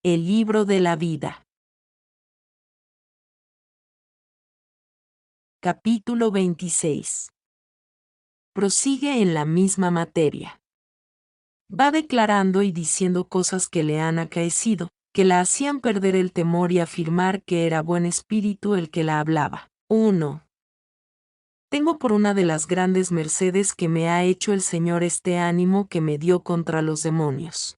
el libro de la vida. Capítulo 26. Prosigue en la misma materia. Va declarando y diciendo cosas que le han acaecido, que la hacían perder el temor y afirmar que era buen espíritu el que la hablaba. 1. Tengo por una de las grandes mercedes que me ha hecho el Señor este ánimo que me dio contra los demonios.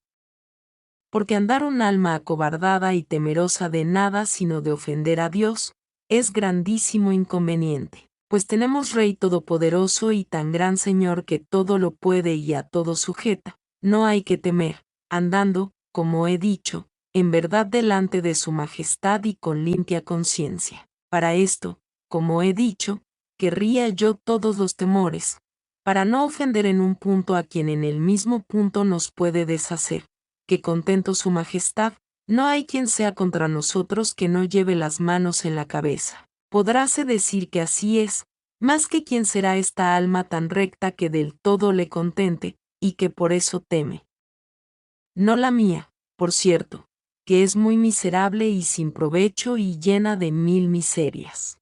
Porque andar un alma acobardada y temerosa de nada sino de ofender a Dios, es grandísimo inconveniente. Pues tenemos Rey todopoderoso y tan gran Señor que todo lo puede y a todo sujeta. No hay que temer, andando, como he dicho, en verdad delante de su majestad y con limpia conciencia. Para esto, como he dicho, querría yo todos los temores, para no ofender en un punto a quien en el mismo punto nos puede deshacer, que contento su majestad, no hay quien sea contra nosotros que no lleve las manos en la cabeza. Podráse decir que así es, más que quien será esta alma tan recta que del todo le contente, y que por eso teme. No la mía, por cierto, que es muy miserable y sin provecho y llena de 1000 miserias.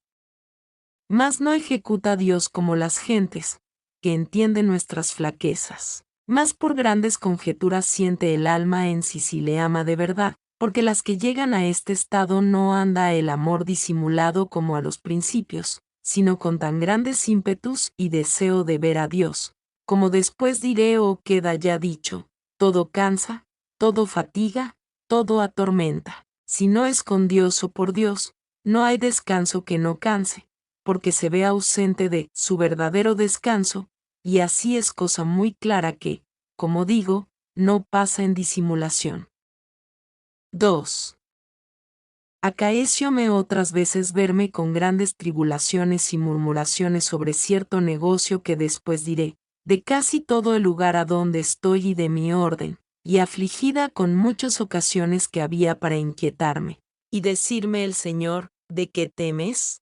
Mas no ejecuta Dios como las gentes, que entienden nuestras flaquezas. Más por grandes conjeturas siente el alma en si le ama de verdad, porque las que llegan a este estado no anda el amor disimulado como a los principios, sino con tan grandes ímpetus y deseo de ver a Dios, como después diré o queda ya dicho, todo cansa, todo fatiga, todo atormenta. Si no es con Dios o por Dios, no hay descanso que no canse, porque se ve ausente de su verdadero descanso, y así es cosa muy clara que, como digo, no pasa en disimulación. 2. Acaecióme otras veces verme con grandes tribulaciones y murmuraciones sobre cierto negocio que después diré, de casi todo el lugar a donde estoy y de mi orden, y afligida con muchas ocasiones que había para inquietarme, y decirme el Señor, ¿de qué temes?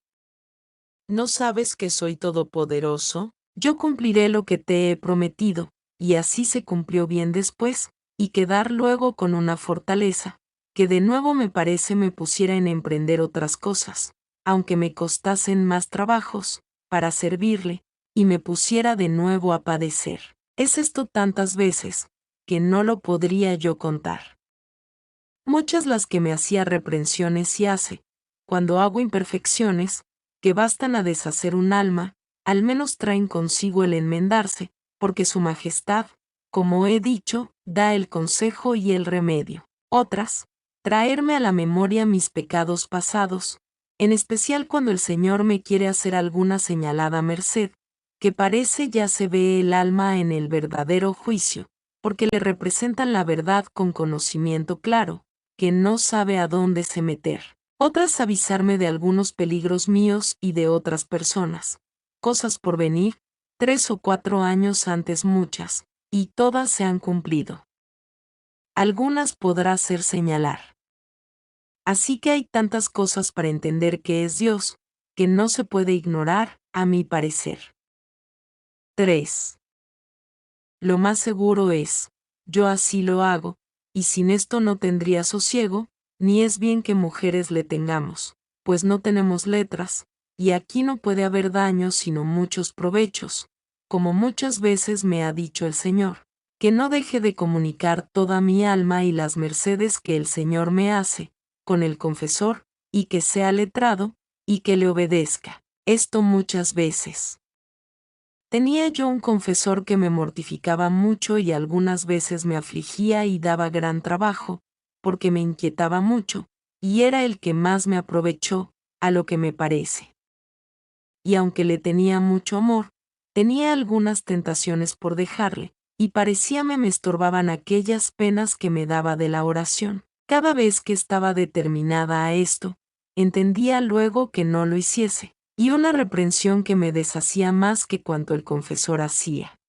¿No sabes que soy todopoderoso? Yo cumpliré lo que te he prometido, y así se cumplió bien después, y quedar luego con una fortaleza, que de nuevo me parece me pusiera en emprender otras cosas, aunque me costasen más trabajos, para servirle, y me pusiera de nuevo a padecer. Es esto tantas veces, que no lo podría yo contar. Muchas las que me hacía reprensiones y hace, cuando hago imperfecciones, que bastan a deshacer un alma, al menos traen consigo el enmendarse, porque su majestad, como he dicho, da el consejo y el remedio. Otras, traerme a la memoria mis pecados pasados, en especial cuando el Señor me quiere hacer alguna señalada merced, que parece ya se ve el alma en el verdadero juicio, porque le representan la verdad con conocimiento claro, que no sabe a dónde se meter. Otras avisarme de algunos peligros míos y de otras personas, cosas por venir, 3 o 4 años antes muchas, y todas se han cumplido. Algunas podrá ser señalar. Así que hay tantas cosas para entender que es Dios, que no se puede ignorar, a mi parecer. 3. Lo más seguro es, yo así lo hago, y sin esto no tendría sosiego, ni es bien que mujeres le tengamos, pues no tenemos letras, y aquí no puede haber daño sino muchos provechos, como muchas veces me ha dicho el Señor, que no deje de comunicar toda mi alma y las mercedes que el Señor me hace, con el confesor, y que sea letrado, y que le obedezca, esto muchas veces. Tenía yo un confesor que me mortificaba mucho y algunas veces me afligía y daba gran trabajo, porque me inquietaba mucho, y era el que más me aprovechó, a lo que me parece. Y aunque le tenía mucho amor, tenía algunas tentaciones por dejarle, y parecíame me estorbaban aquellas penas que me daba de la oración. Cada vez que estaba determinada a esto, entendía luego que no lo hiciese, y una reprensión que me deshacía más que cuanto el confesor hacía.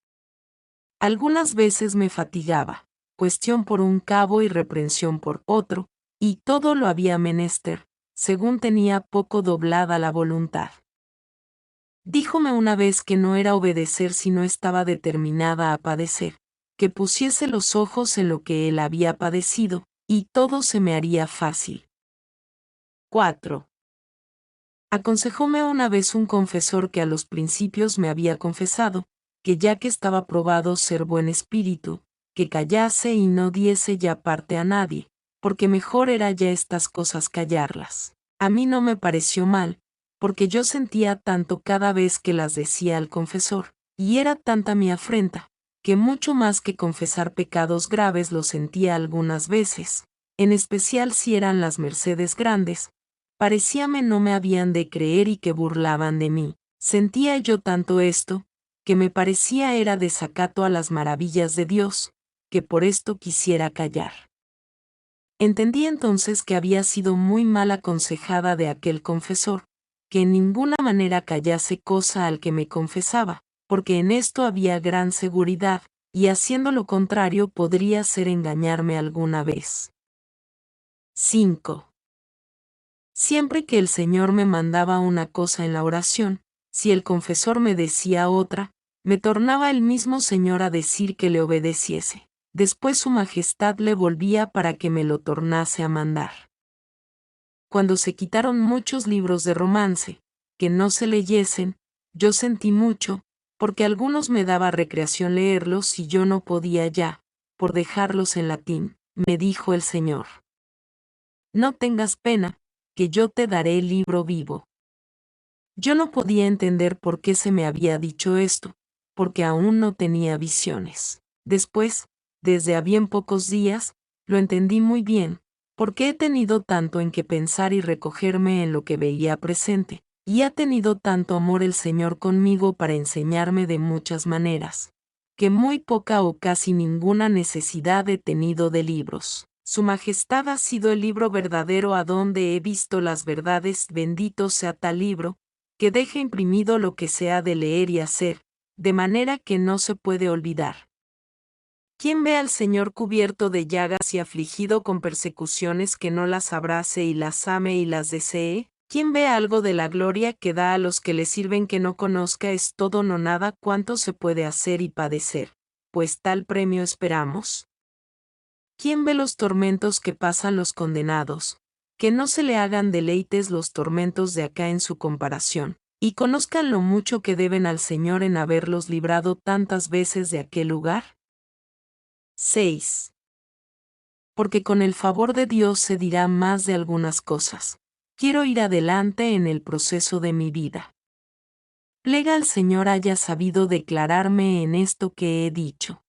Algunas veces me fatigaba, cuestión por un cabo y reprensión por otro, y todo lo había menester, según tenía poco doblada la voluntad. Díjome una vez que no era obedecer si no estaba determinada a padecer, que pusiese los ojos en lo que él había padecido, y todo se me haría fácil. 4. Aconsejóme una vez un confesor que a los principios me había confesado, que ya que estaba probado ser buen espíritu, que callase y no diese ya parte a nadie, porque mejor era ya estas cosas callarlas. A mí no me pareció mal, porque yo sentía tanto cada vez que las decía al confesor, y era tanta mi afrenta, que mucho más que confesar pecados graves lo sentía algunas veces, en especial si eran las mercedes grandes. Parecíame no me habían de creer y que burlaban de mí. Sentía yo tanto esto, que me parecía era desacato a las maravillas de Dios, que por esto quisiera callar. Entendí entonces que había sido muy mal aconsejada de aquel confesor, que en ninguna manera callase cosa al que me confesaba, porque en esto había gran seguridad, y haciendo lo contrario podría ser engañarme alguna vez. 5. Siempre que el Señor me mandaba una cosa en la oración, si el confesor me decía otra, me tornaba el mismo Señor a decir que le obedeciese. Después su majestad le volvía para que me lo tornase a mandar. Cuando se quitaron muchos libros de romance, que no se leyesen, yo sentí mucho, porque algunos me daba recreación leerlos y yo no podía ya, por dejarlos en latín, me dijo el Señor. No tengas pena, que yo te daré el libro vivo. Yo no podía entender por qué se me había dicho esto, porque aún no tenía visiones. Después, desde a bien pocos días, lo entendí muy bien, porque he tenido tanto en que pensar y recogerme en lo que veía presente, y ha tenido tanto amor el Señor conmigo para enseñarme de muchas maneras, que muy poca o casi ninguna necesidad he tenido de libros. Su Majestad ha sido el libro verdadero a donde he visto las verdades, bendito sea tal libro, que deja imprimido lo que se ha de leer y hacer, de manera que no se puede olvidar. ¿Quién ve al Señor cubierto de llagas y afligido con persecuciones que no las abrace y las ame y las desee? ¿Quién ve algo de la gloria que da a los que le sirven que no conozca es todo no nada cuánto se puede hacer y padecer? Pues tal premio esperamos. ¿Quién ve los tormentos que pasan los condenados? Que no se le hagan deleites los tormentos de acá en su comparación, y conozcan lo mucho que deben al Señor en haberlos librado tantas veces de aquel lugar. 6. Porque con el favor de Dios se dirá más de algunas cosas. Quiero ir adelante en el proceso de mi vida. Plega al Señor haya sabido declararme en esto que he dicho.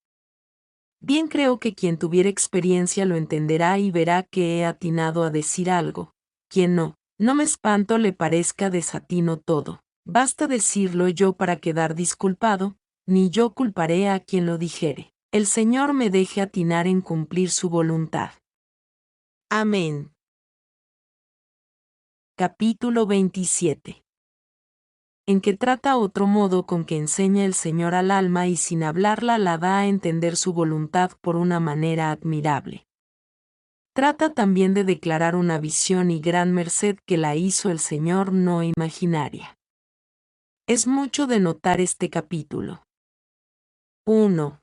Bien creo que quien tuviera experiencia lo entenderá y verá que he atinado a decir algo. Quien no, no me espanto le parezca desatino todo. Basta decirlo yo para quedar disculpado, ni yo culparé a quien lo dijere. El Señor me deje atinar en cumplir su voluntad. Amén. Capítulo 27. En que trata otro modo con que enseña el Señor al alma y sin hablarla la da a entender su voluntad por una manera admirable. Trata también de declarar una visión y gran merced que la hizo el Señor no imaginaria. Es mucho de notar este capítulo. 1.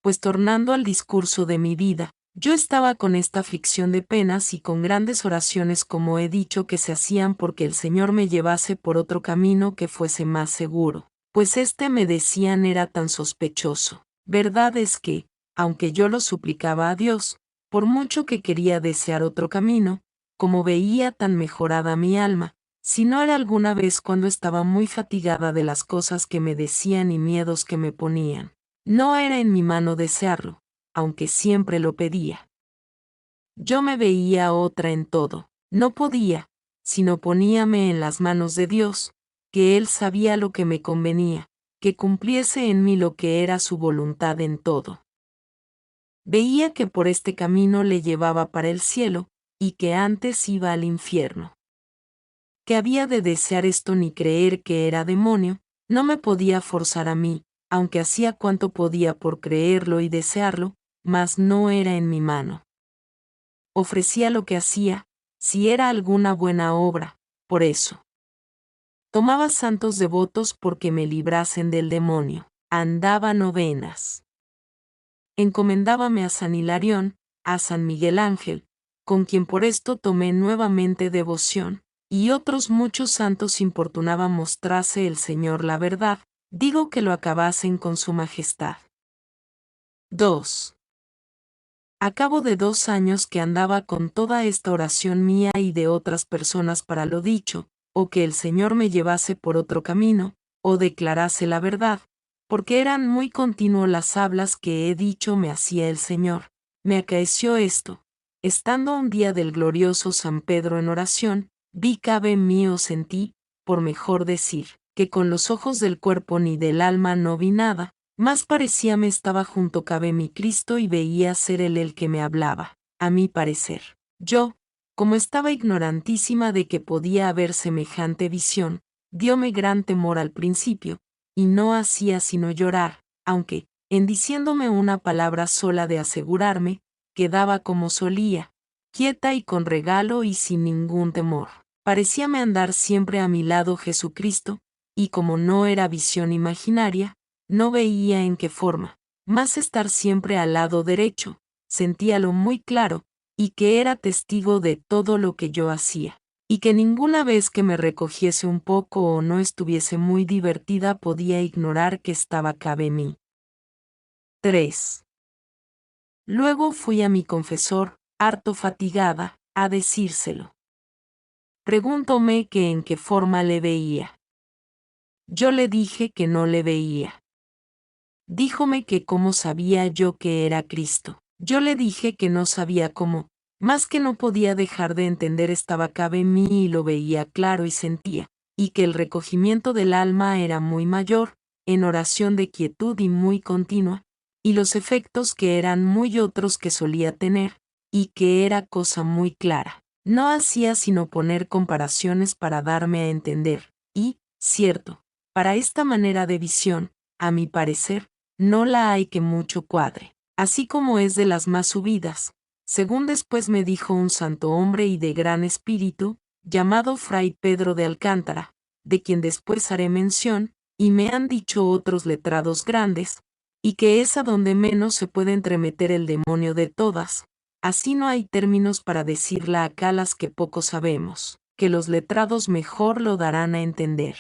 Pues tornando al discurso de mi vida, yo estaba con esta aflicción de penas y con grandes oraciones como he dicho que se hacían porque el Señor me llevase por otro camino que fuese más seguro, pues me decían era tan sospechoso. Verdad es que, aunque yo lo suplicaba a Dios, por mucho que quería desear otro camino, como veía tan mejorada mi alma, si no era alguna vez cuando estaba muy fatigada de las cosas que me decían y miedos que me ponían. No era en mi mano desearlo, aunque siempre lo pedía. Yo me veía otra en todo. No podía, sino poníame en las manos de Dios, que Él sabía lo que me convenía, que cumpliese en mí lo que era su voluntad en todo. Veía que por este camino le llevaba para el cielo, y que antes iba al infierno. Que había de desear esto ni creer que era demonio, no me podía forzar a mí, aunque hacía cuanto podía por creerlo y desearlo, mas no era en mi mano. Ofrecía lo que hacía, si era alguna buena obra, por eso. Tomaba santos devotos porque me librasen del demonio. Andaba novenas. Encomendábame a San Hilarión, a San Miguel Ángel, con quien por esto tomé nuevamente devoción, y otros muchos santos importunaba mostrase el Señor la verdad, digo que lo acabasen con su majestad. 2. A cabo de 2 años que andaba con toda esta oración mía y de otras personas para lo dicho, o que el Señor me llevase por otro camino, o declarase la verdad, porque eran muy continuo las hablas que he dicho me hacía el Señor, me acaeció esto. Estando un día del glorioso San Pedro en oración, vi cabe mío sentí, por mejor decir, que con los ojos del cuerpo ni del alma no vi nada, más parecía me estaba junto cabe mi Cristo y veía ser él el que me hablaba, a mi parecer. Yo, como estaba ignorantísima de que podía haber semejante visión, dióme gran temor al principio, y no hacía sino llorar, aunque, en diciéndome una palabra sola de asegurarme, quedaba como solía, quieta y con regalo y sin ningún temor. Parecíame andar siempre a mi lado Jesucristo, y como no era visión imaginaria, no veía en qué forma, más estar siempre al lado derecho, sentíalo muy claro, y que era testigo de todo lo que yo hacía, y que ninguna vez que me recogiese un poco o no estuviese muy divertida podía ignorar que estaba cabe mí. 3. Luego fui a mi confesor, harto fatigada, a decírselo. Preguntóme que en qué forma le veía. Yo le dije que no le veía. Díjome que cómo sabía yo que era Cristo. Yo le dije que no sabía cómo, más que no podía dejar de entender estaba cabe en mí y lo veía claro y sentía, y que el recogimiento del alma era muy mayor, en oración de quietud y muy continua, y los efectos que eran muy otros que solía tener, y que era cosa muy clara. No hacía sino poner comparaciones para darme a entender, y, cierto, para esta manera de visión, a mi parecer, no la hay que mucho cuadre, así como es de las más subidas, según después me dijo un santo hombre y de gran espíritu, llamado Fray Pedro de Alcántara, de quien después haré mención, y me han dicho otros letrados grandes, y que es a donde menos se puede entremeter el demonio de todas, así no hay términos para decirla acá las que poco sabemos, que los letrados mejor lo darán a entender.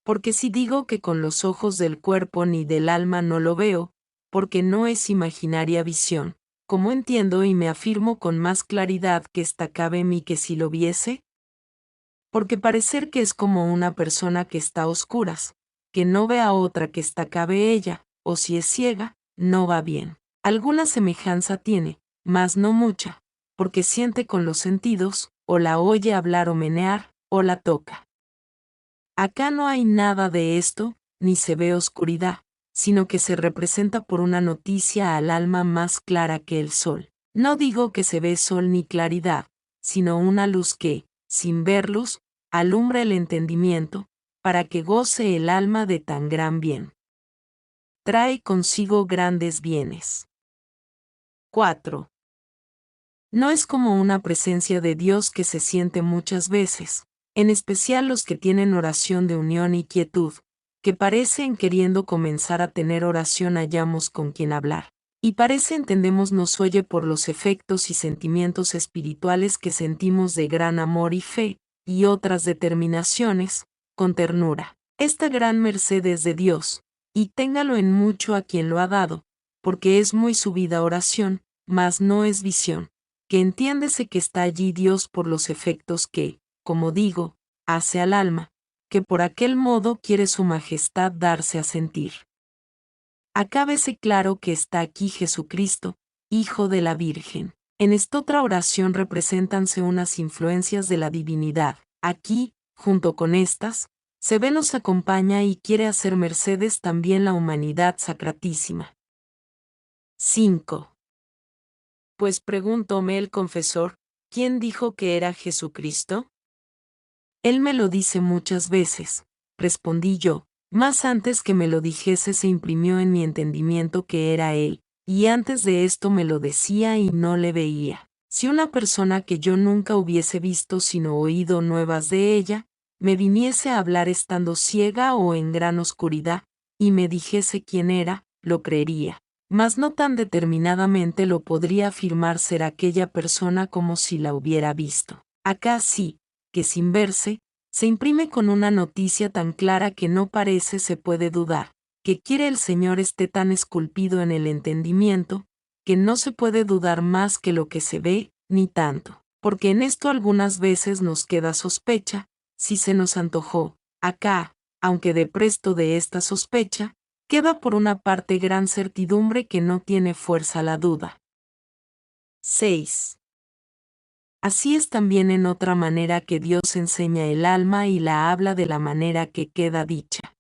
Porque si digo que con los ojos del cuerpo ni del alma no lo veo, porque no es imaginaria visión, ¿cómo entiendo y me afirmo con más claridad que está cabe en mí que si lo viese? Porque parecer que es como una persona que está a oscuras, que no ve a otra que está cabe ella, o si es ciega, no va bien. Alguna semejanza tiene, mas no mucha, porque siente con los sentidos, o la oye hablar o menear, o la toca. Acá no hay nada de esto, ni se ve oscuridad, sino que se representa por una noticia al alma más clara que el sol. No digo que se ve sol ni claridad, sino una luz que, sin ver luz, alumbra el entendimiento, para que goce el alma de tan gran bien. Trae consigo grandes bienes. 4. No es como una presencia de Dios que se siente muchas veces, en especial los que tienen oración de unión y quietud, que parecen queriendo comenzar a tener oración hallamos con quien hablar, y parece entendemos nos oye por los efectos y sentimientos espirituales que sentimos de gran amor y fe, y otras determinaciones, con ternura. Esta gran merced es de Dios, y téngalo en mucho a quien lo ha dado, porque es muy subida oración, mas no es visión, que entiéndese que está allí Dios por los efectos que, como digo, hace al alma, que por aquel modo quiere su majestad darse a sentir. Acá vese claro que está aquí Jesucristo, Hijo de la Virgen. En esta otra oración represéntanse unas influencias de la divinidad. Aquí, junto con estas, se ve nos acompaña y quiere hacer mercedes también la humanidad sacratísima. 5. Pues preguntóme el confesor, ¿quién dijo que era Jesucristo? Él me lo dice muchas veces, respondí yo, más antes que me lo dijese se imprimió en mi entendimiento que era él, y antes de esto me lo decía y no le veía. Si una persona que yo nunca hubiese visto sino oído nuevas de ella, me viniese a hablar estando ciega o en gran oscuridad, y me dijese quién era, lo creería. mas no tan determinadamente lo podría afirmar ser aquella persona como si la hubiera visto. Acá sí, que sin verse, se imprime con una noticia tan clara que no parece se puede dudar, que quiere el Señor esté tan esculpido en el entendimiento, que no se puede dudar más que lo que se ve, ni tanto, porque en esto algunas veces nos queda sospecha, si se nos antojó, acá, aunque de presto de esta sospecha, queda por una parte gran certidumbre que no tiene fuerza la duda. 6. Así es también en otra manera que Dios enseña el alma y la habla de la manera que queda dicha.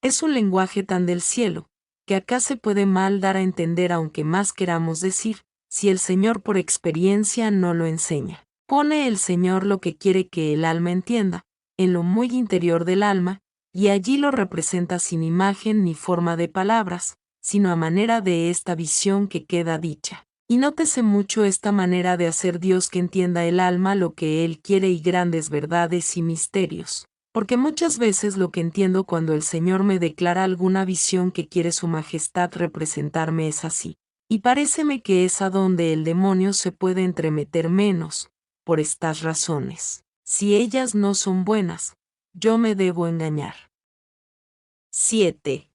Es un lenguaje tan del cielo, que acá se puede mal dar a entender aunque más queramos decir, si el Señor por experiencia no lo enseña. Pone el Señor lo que quiere que el alma entienda, en lo muy interior del alma, y allí lo representa sin imagen ni forma de palabras, sino a manera de esta visión que queda dicha. Y nótese mucho esta manera de hacer Dios que entienda el alma lo que Él quiere y grandes verdades y misterios. Porque muchas veces lo que entiendo cuando el Señor me declara alguna visión que quiere su majestad representarme es así. Y paréceme que es a donde el demonio se puede entremeter menos, por estas razones. Si ellas no son buenas, yo me debo engañar. 7.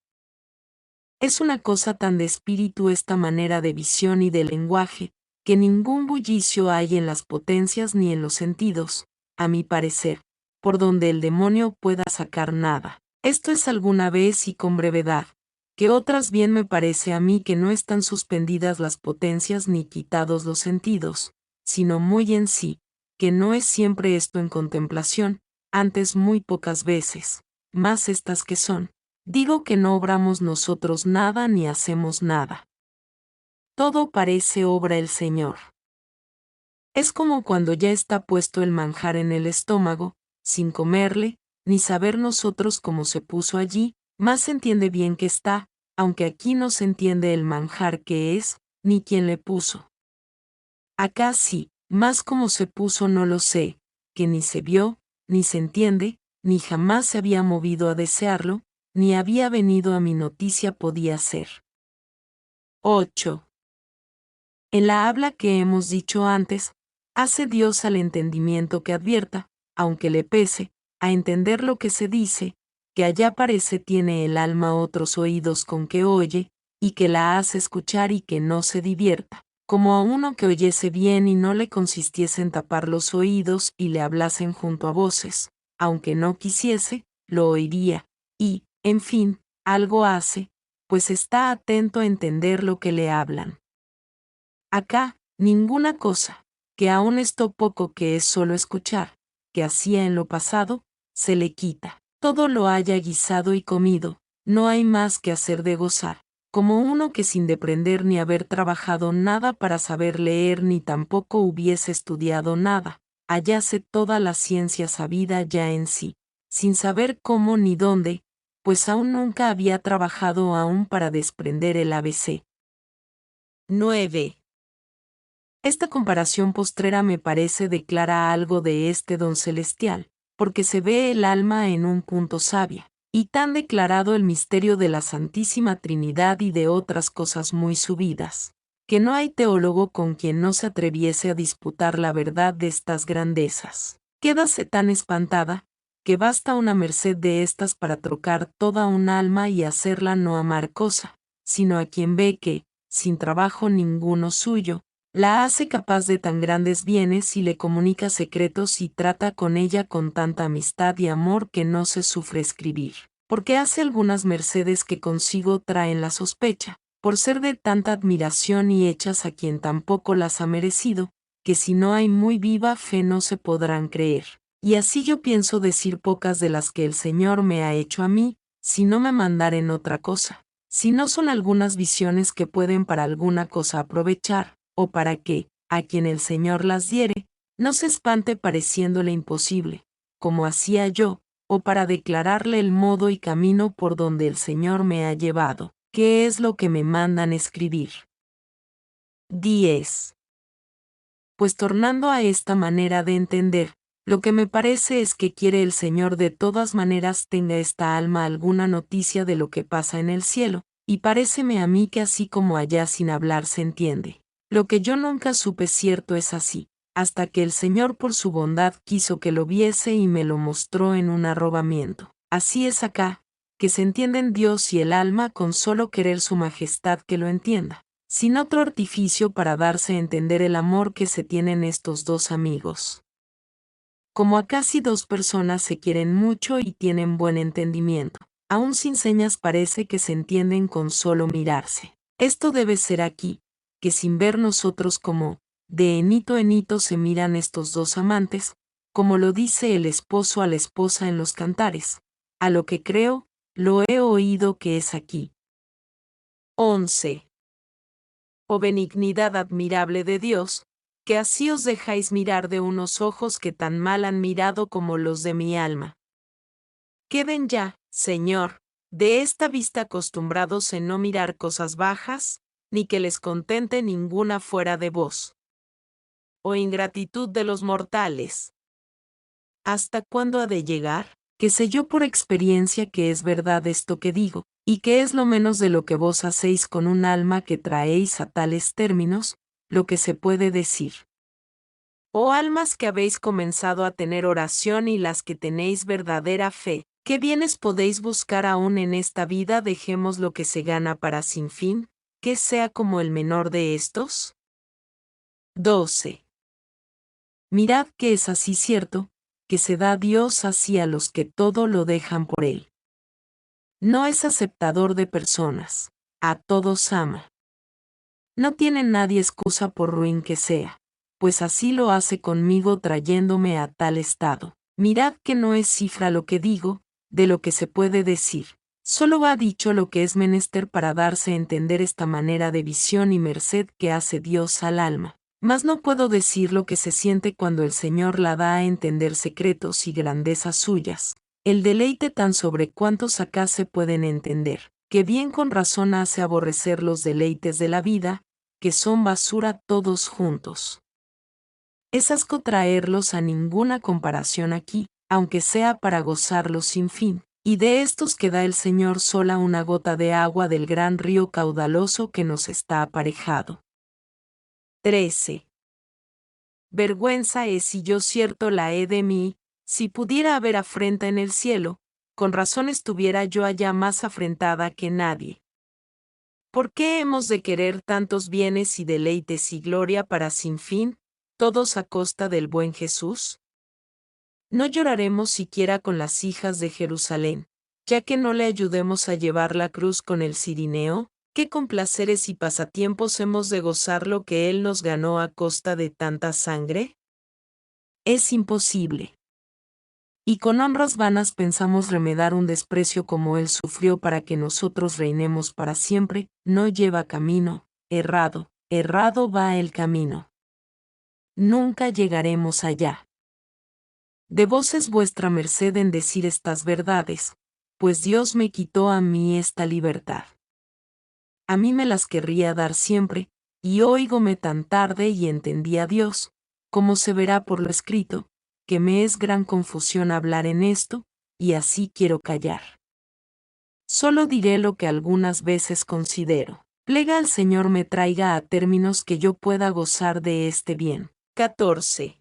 Es una cosa tan de espíritu esta manera de visión y de lenguaje, que ningún bullicio hay en las potencias ni en los sentidos, a mi parecer, por donde el demonio pueda sacar nada. Esto es alguna vez y con brevedad, que otras bien me parece a mí que no están suspendidas las potencias ni quitados los sentidos, sino muy en sí, que no es siempre esto en contemplación, antes muy pocas veces, más estas que son. Digo que no obramos nosotros nada ni hacemos nada. Todo parece obra el Señor. Es como cuando ya está puesto el manjar en el estómago, sin comerle, ni saber nosotros cómo se puso allí, más se entiende bien que está, aunque aquí no se entiende el manjar que es, ni quién le puso. Acá sí, más cómo se puso no lo sé, que ni se vio, ni se entiende, ni jamás se había movido a desearlo, ni había venido a mi noticia podía ser. 8. En la habla que hemos dicho antes, hace Dios al entendimiento que advierta, aunque le pese, a entender lo que se dice, que allá parece tiene el alma otros oídos con que oye, y que la hace escuchar y que no se divierta, como a uno que oyese bien y no le consistiese en tapar los oídos y le hablasen junto a voces, aunque no quisiese, lo oiría, y, en fin, algo hace, pues está atento a entender lo que le hablan. Acá, ninguna cosa, que aun esto poco que es solo escuchar, que hacía en lo pasado, se le quita. Todo lo haya guisado y comido, no hay más que hacer de gozar, como uno que sin deprender ni haber trabajado nada para saber leer ni tampoco hubiese estudiado nada, hallase toda la ciencia sabida ya en sí, sin saber cómo ni dónde, pues aún nunca había trabajado aún para desprender el ABC. 9. Esta comparación postrera me parece declara algo de este don celestial, porque se ve el alma en un punto sabia, y tan declarado el misterio de la Santísima Trinidad y de otras cosas muy subidas, que no hay teólogo con quien no se atreviese a disputar la verdad de estas grandezas. Quédase tan espantada, que basta una merced de estas para trocar toda un alma y hacerla no amar cosa, sino a quien ve que, sin trabajo ninguno suyo, la hace capaz de tan grandes bienes y le comunica secretos y trata con ella con tanta amistad y amor que no se sufre escribir, porque hace algunas mercedes que consigo traen la sospecha, por ser de tanta admiración y hechas a quien tampoco las ha merecido, que si no hay muy viva fe no se podrán creer. Y así yo pienso decir pocas de las que el Señor me ha hecho a mí, si no me mandaren otra cosa, si no son algunas visiones que pueden para alguna cosa aprovechar, o para que, a quien el Señor las diere, no se espante pareciéndole imposible, como hacía yo, o para declararle el modo y camino por donde el Señor me ha llevado, que es lo que me mandan escribir. 10. Pues tornando a esta manera de entender, lo que me parece es que quiere el Señor de todas maneras tenga esta alma alguna noticia de lo que pasa en el cielo, y paréceme a mí que así como allá sin hablar se entiende. Lo que yo nunca supe cierto es así, hasta que el Señor por su bondad quiso que lo viese y me lo mostró en un arrobamiento. Así es acá, que se entienden Dios y el alma con solo querer su majestad que lo entienda, sin otro artificio para darse a entender el amor que se tienen estos dos amigos. Como a casi dos personas se quieren mucho y tienen buen entendimiento, aún sin señas parece que se entienden con solo mirarse. Esto debe ser aquí, que sin ver nosotros como, de enito en hito se miran estos dos amantes, como lo dice el esposo a la esposa en los cantares. A lo que creo, lo he oído que es aquí. 11. Oh benignidad admirable de Dios, que así os dejáis mirar de unos ojos que tan mal han mirado como los de mi alma. Queden ya, Señor, de esta vista acostumbrados en no mirar cosas bajas, ni que les contente ninguna fuera de vos. Oh ingratitud de los mortales. ¿Hasta cuándo ha de llegar? Que sé yo por experiencia que es verdad esto que digo, y que es lo menos de lo que vos hacéis con un alma que traéis a tales términos, lo que se puede decir. Oh almas que habéis comenzado a tener oración y las que tenéis verdadera fe, ¿qué bienes podéis buscar aún en esta vida? Dejemos lo que se gana para sin fin, que sea como el menor de estos. 12. Mirad que es así cierto, que se da Dios así a los que todo lo dejan por Él. No es aceptador de personas, a todos ama. No tiene nadie excusa por ruin que sea, pues así lo hace conmigo trayéndome a tal estado. Mirad que no es cifra lo que digo, de lo que se puede decir. Solo ha dicho lo que es menester para darse a entender esta manera de visión y merced que hace Dios al alma. Mas no puedo decir lo que se siente cuando el Señor la da a entender secretos y grandezas suyas. El deleite tan sobre cuantos acá se pueden entender, que bien con razón hace aborrecer los deleites de la vida, que son basura todos juntos. Es asco traerlos a ninguna comparación aquí, aunque sea para gozarlos sin fin, y de estos que da el Señor sola una gota de agua del gran río caudaloso que nos está aparejado. 13. Vergüenza es si yo cierto la he de mí, si pudiera haber afrenta en el cielo, con razón estuviera yo allá más afrentada que nadie. ¿Por qué hemos de querer tantos bienes y deleites y gloria para sin fin, todos a costa del buen Jesús? No lloraremos siquiera con las hijas de Jerusalén, ya que no le ayudemos a llevar la cruz con el cirineo. ¿Qué con placeres y pasatiempos hemos de gozar lo que Él nos ganó a costa de tanta sangre? Es imposible. Y con honras vanas pensamos remedar un desprecio como Él sufrió para que nosotros reinemos para siempre. No lleva camino, errado, errado va el camino. Nunca llegaremos allá. De vos es vuestra merced en decir estas verdades, pues Dios me quitó a mí esta libertad. A mí me las querría dar siempre, y oígome tan tarde y entendí a Dios, como se verá por lo escrito, que me es gran confusión hablar en esto, y así quiero callar. Solo diré lo que algunas veces considero. Plega al Señor me traiga a términos que yo pueda gozar de este bien. 14.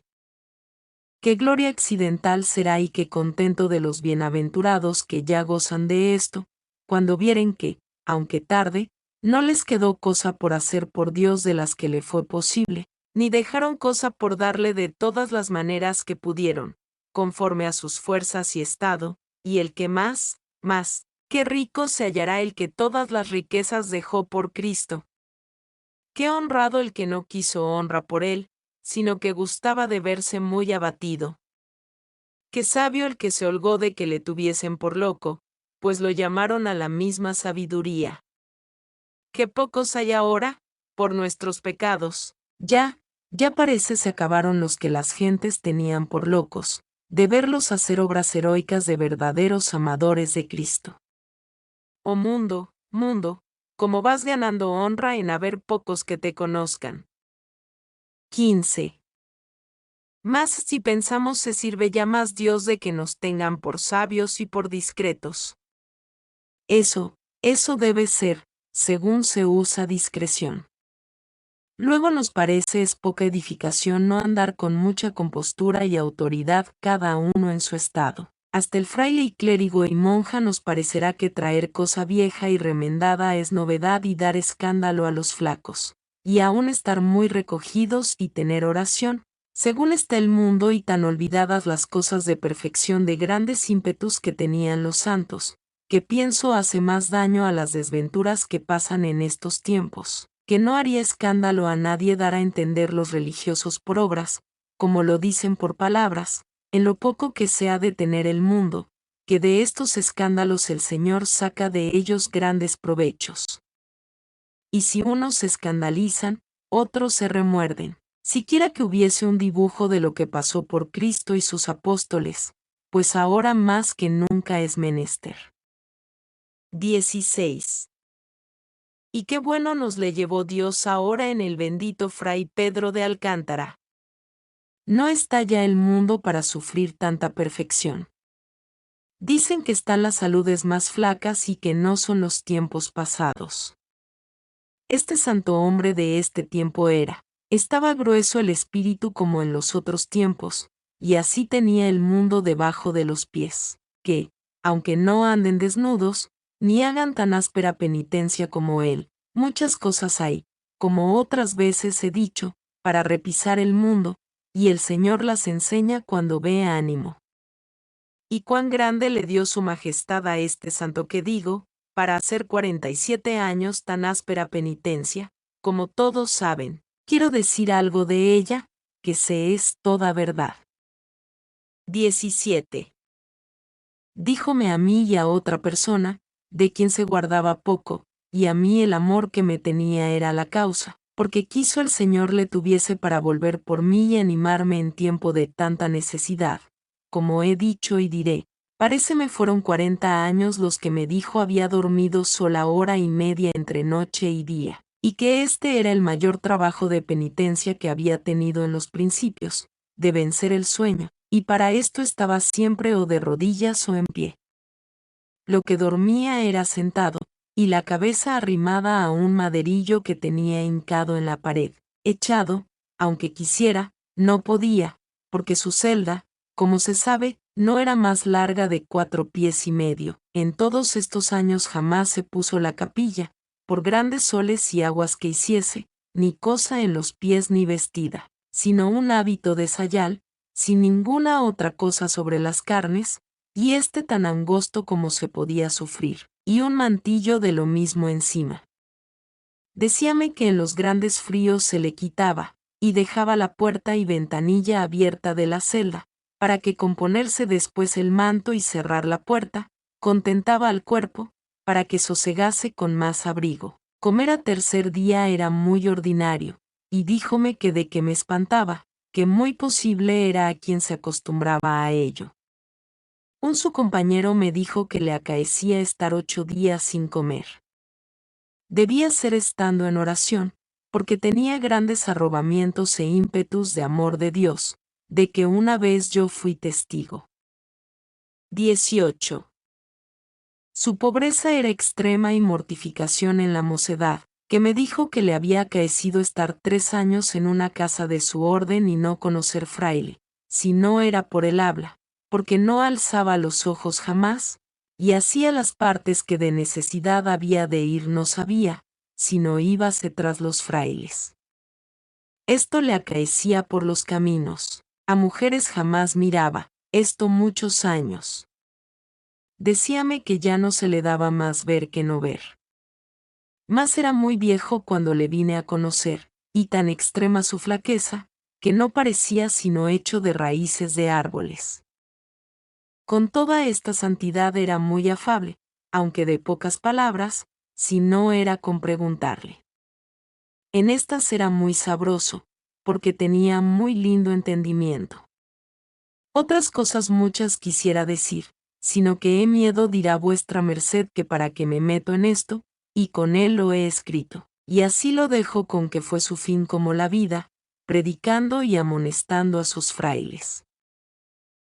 Qué gloria accidental será y qué contento de los bienaventurados que ya gozan de esto, cuando vieren que, aunque tarde, no les quedó cosa por hacer por Dios de las que le fue posible, ni dejaron cosa por darle de todas las maneras que pudieron, conforme a sus fuerzas y estado, y el que más, qué rico se hallará el que todas las riquezas dejó por Cristo. Qué honrado el que no quiso honra por él, sino que gustaba de verse muy abatido. Qué sabio el que se holgó de que le tuviesen por loco, pues lo llamaron a la misma sabiduría. Qué pocos hay ahora, por nuestros pecados. Ya parece se acabaron los que las gentes tenían por locos, de verlos hacer obras heroicas de verdaderos amadores de Cristo. Oh mundo, como vas ganando honra en haber pocos que te conozcan. 15. Mas si pensamos se sirve ya más Dios de que nos tengan por sabios y por discretos. Eso debe ser, según se usa discreción. Luego nos parece es poca edificación no andar con mucha compostura y autoridad cada uno en su estado. Hasta el fraile y clérigo y monja nos parecerá que traer cosa vieja y remendada es novedad y dar escándalo a los flacos, y aún estar muy recogidos y tener oración, según está el mundo y tan olvidadas las cosas de perfección de grandes ímpetus que tenían los santos, que pienso hace más daño a las desventuras que pasan en estos tiempos, que no haría escándalo a nadie dar a entender los religiosos por obras, como lo dicen por palabras, en lo poco que se ha de tener el mundo, que de estos escándalos el Señor saca de ellos grandes provechos. Y si unos se escandalizan, otros se remuerden. Siquiera que hubiese un dibujo de lo que pasó por Cristo y sus apóstoles, pues ahora más que nunca es menester. 16. Y qué bueno nos le llevó Dios ahora en el bendito Fray Pedro de Alcántara. No está ya el mundo para sufrir tanta perfección. Dicen que están las saludes más flacas y que no son los tiempos pasados. Este santo hombre de este tiempo estaba grueso el espíritu como en los otros tiempos, y así tenía el mundo debajo de los pies, que, aunque no anden desnudos, ni hagan tan áspera penitencia como él, muchas cosas hay, como otras veces he dicho, para repisar el mundo, y el Señor las enseña cuando ve ánimo. Y cuán grande le dio su majestad a este santo que digo, para hacer 47 años tan áspera penitencia, como todos saben, quiero decir algo de ella, que se es toda verdad. 17. Díjome a mí y a otra persona, de quien se guardaba poco, y a mí el amor que me tenía era la causa, porque quiso el Señor le tuviese para volver por mí y animarme en tiempo de tanta necesidad. Como he dicho y diré, paréceme fueron 40 años los que me dijo había dormido sola hora y media entre noche y día, y que este era el mayor trabajo de penitencia que había tenido en los principios, de vencer el sueño, y para esto estaba siempre o de rodillas o en pie. Lo que dormía era sentado, y la cabeza arrimada a un maderillo que tenía hincado en la pared, echado, aunque quisiera, no podía, porque su celda, como se sabe, no era más larga de 4 pies y medio. En todos estos años jamás se puso la capilla, por grandes soles y aguas que hiciese, ni cosa en los pies ni vestida, sino un hábito de sayal, sin ninguna otra cosa sobre las carnes, y este tan angosto como se podía sufrir, y un mantillo de lo mismo encima. Decíame que en los grandes fríos se le quitaba, y dejaba la puerta y ventanilla abierta de la celda, para que con ponerse después el manto y cerrar la puerta, contentaba al cuerpo, para que sosegase con más abrigo. Comer a tercer día era muy ordinario, y díjome que de que me espantaba, que muy posible era a quien se acostumbraba a ello. Un su compañero me dijo que le acaecía estar 8 días sin comer. Debía ser estando en oración, porque tenía grandes arrobamientos e ímpetus de amor de Dios, de que una vez yo fui testigo. 18. Su pobreza era extrema y mortificación en la mocedad, que me dijo que le había acaecido estar 3 años en una casa de su orden y no conocer fraile, si no era por el habla, porque no alzaba los ojos jamás, y hacía las partes que de necesidad había de ir no sabía, sino íbase tras los frailes. Esto le acaecía por los caminos, a mujeres jamás miraba, esto muchos años. Decíame que ya no se le daba más ver que no ver. Mas era muy viejo cuando le vine a conocer, y tan extrema su flaqueza, que no parecía sino hecho de raíces de árboles. Con toda esta santidad era muy afable, aunque de pocas palabras, si no era con preguntarle. En estas era muy sabroso, porque tenía muy lindo entendimiento. Otras cosas muchas quisiera decir, sino que he miedo dirá vuestra merced que para que me meto en esto, y con él lo he escrito, y así lo dejo con que fue su fin como la vida, predicando y amonestando a sus frailes.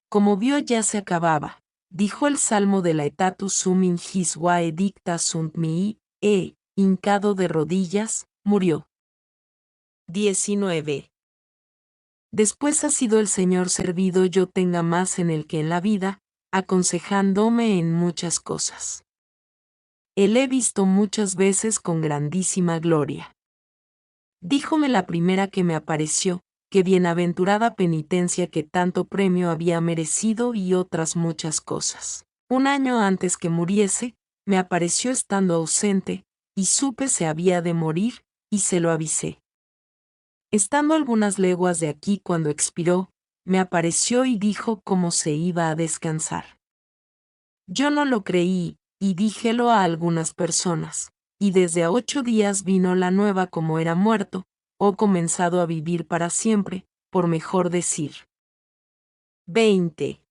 Como vio ya se acababa, dijo el salmo de la Aetatus sum in his vae dicta sunt mihi, hincado de rodillas, murió. 19. Después ha sido el Señor servido yo tenga más en él que en la vida, aconsejándome en muchas cosas. Él he visto muchas veces con grandísima gloria. Díjome la primera que me apareció, que bienaventurada penitencia que tanto premio había merecido y otras muchas cosas. Un año antes que muriese, me apareció estando ausente, y supe se había de morir, y se lo avisé. Estando algunas leguas de aquí cuando expiró, me apareció y dijo cómo se iba a descansar. Yo no lo creí, y díjelo a algunas personas, y desde a 8 días vino la nueva como era muerto, o comenzado a vivir para siempre, por mejor decir. 20.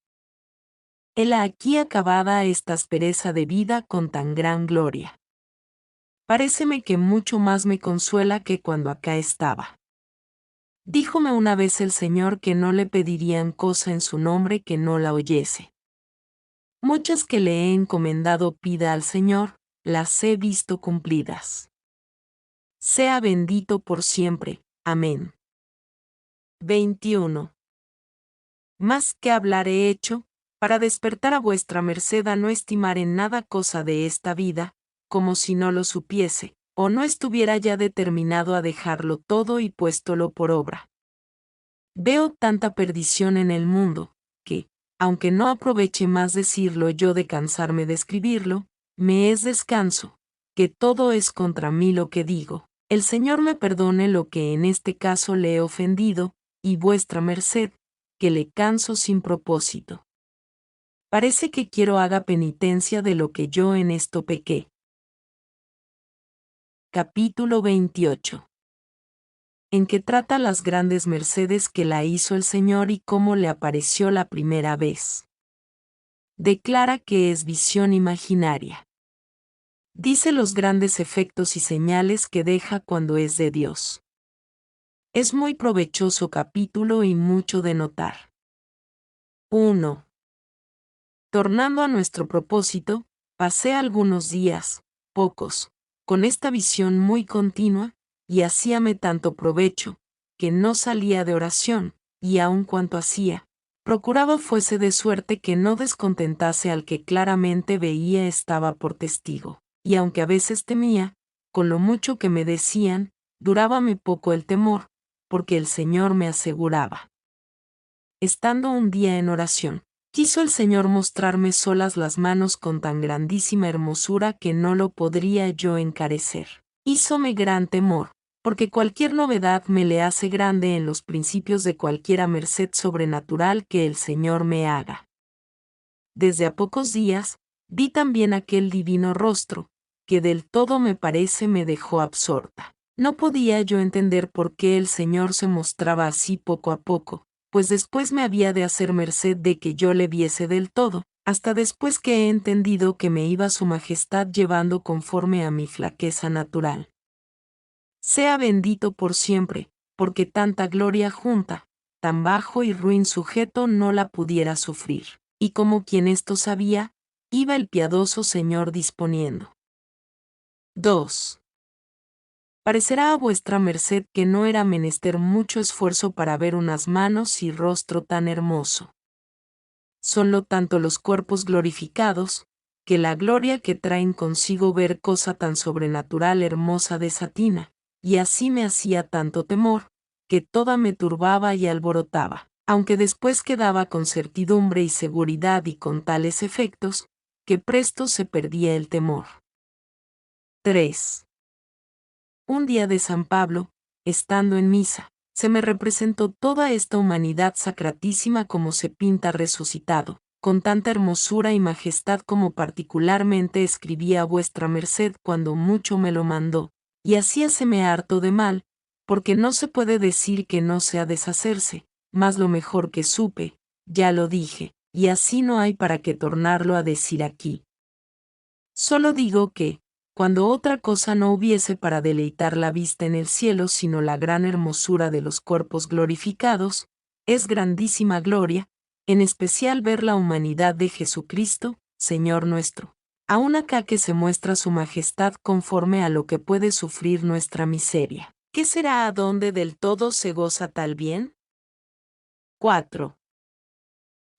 Hela aquí acabada esta aspereza de vida con tan gran gloria. Paréceme que mucho más me consuela que cuando acá estaba. Díjome una vez el Señor que no le pedirían cosa en su nombre que no la oyese. Muchas que le he encomendado pida al Señor, las he visto cumplidas. Sea bendito por siempre. Amén. 21. Más que hablar he hecho, para despertar a vuestra merced a no estimar en nada cosa de esta vida, como si no lo supiese, o no estuviera ya determinado a dejarlo todo y puéstolo por obra. Veo tanta perdición en el mundo, que, aunque no aproveche más decirlo yo de cansarme de escribirlo, me es descanso, que todo es contra mí lo que digo. El Señor me perdone lo que en este caso le he ofendido, y vuestra merced, que le canso sin propósito. Parece que quiero haga penitencia de lo que yo en esto pequé. Capítulo 28. En que trata las grandes mercedes que la hizo el Señor y cómo le apareció la primera vez. Declara que es visión imaginaria. Dice los grandes efectos y señales que deja cuando es de Dios. Es muy provechoso capítulo y mucho de notar. 1. Tornando a nuestro propósito, pasé algunos días, pocos, con esta visión muy continua, y hacíame tanto provecho, que no salía de oración, y aun cuanto hacía, procuraba fuese de suerte que no descontentase al que claramente veía estaba por testigo, y aunque a veces temía, con lo mucho que me decían, durábame poco el temor, porque el Señor me aseguraba. Estando un día en oración, quiso el Señor mostrarme solas las manos con tan grandísima hermosura que no lo podría yo encarecer. Hízome gran temor, porque cualquier novedad me le hace grande en los principios de cualquiera merced sobrenatural que el Señor me haga. Desde a pocos días, vi también aquel divino rostro, que del todo me parece me dejó absorta. No podía yo entender por qué el Señor se mostraba así poco a poco, pues después me había de hacer merced de que yo le viese del todo, hasta después que he entendido que me iba su majestad llevando conforme a mi flaqueza natural. Sea bendito por siempre, porque tanta gloria junta, tan bajo y ruin sujeto no la pudiera sufrir, y como quien esto sabía, iba el piadoso Señor disponiendo. 2. Parecerá a vuestra merced que no era menester mucho esfuerzo para ver unas manos y rostro tan hermoso. Sonlo tanto los cuerpos glorificados, que la gloria que traen consigo ver cosa tan sobrenatural hermosa desatina, y así me hacía tanto temor, que toda me turbaba y alborotaba, aunque después quedaba con certidumbre y seguridad y con tales efectos, que presto se perdía el temor. 3. Un día de San Pablo, estando en misa, se me representó toda esta humanidad sacratísima como se pinta resucitado, con tanta hermosura y majestad como particularmente escribía a vuestra merced cuando mucho me lo mandó, y hacíaseme harto de mal, porque no se puede decir que no sea deshacerse, mas lo mejor que supe, ya lo dije, y así no hay para qué tornarlo a decir aquí. Solo digo que, cuando otra cosa no hubiese para deleitar la vista en el cielo sino la gran hermosura de los cuerpos glorificados, es grandísima gloria, en especial ver la humanidad de Jesucristo, Señor nuestro, Aún acá que se muestra su majestad conforme a lo que puede sufrir nuestra miseria. ¿Qué será a donde del todo se goza tal bien? 4.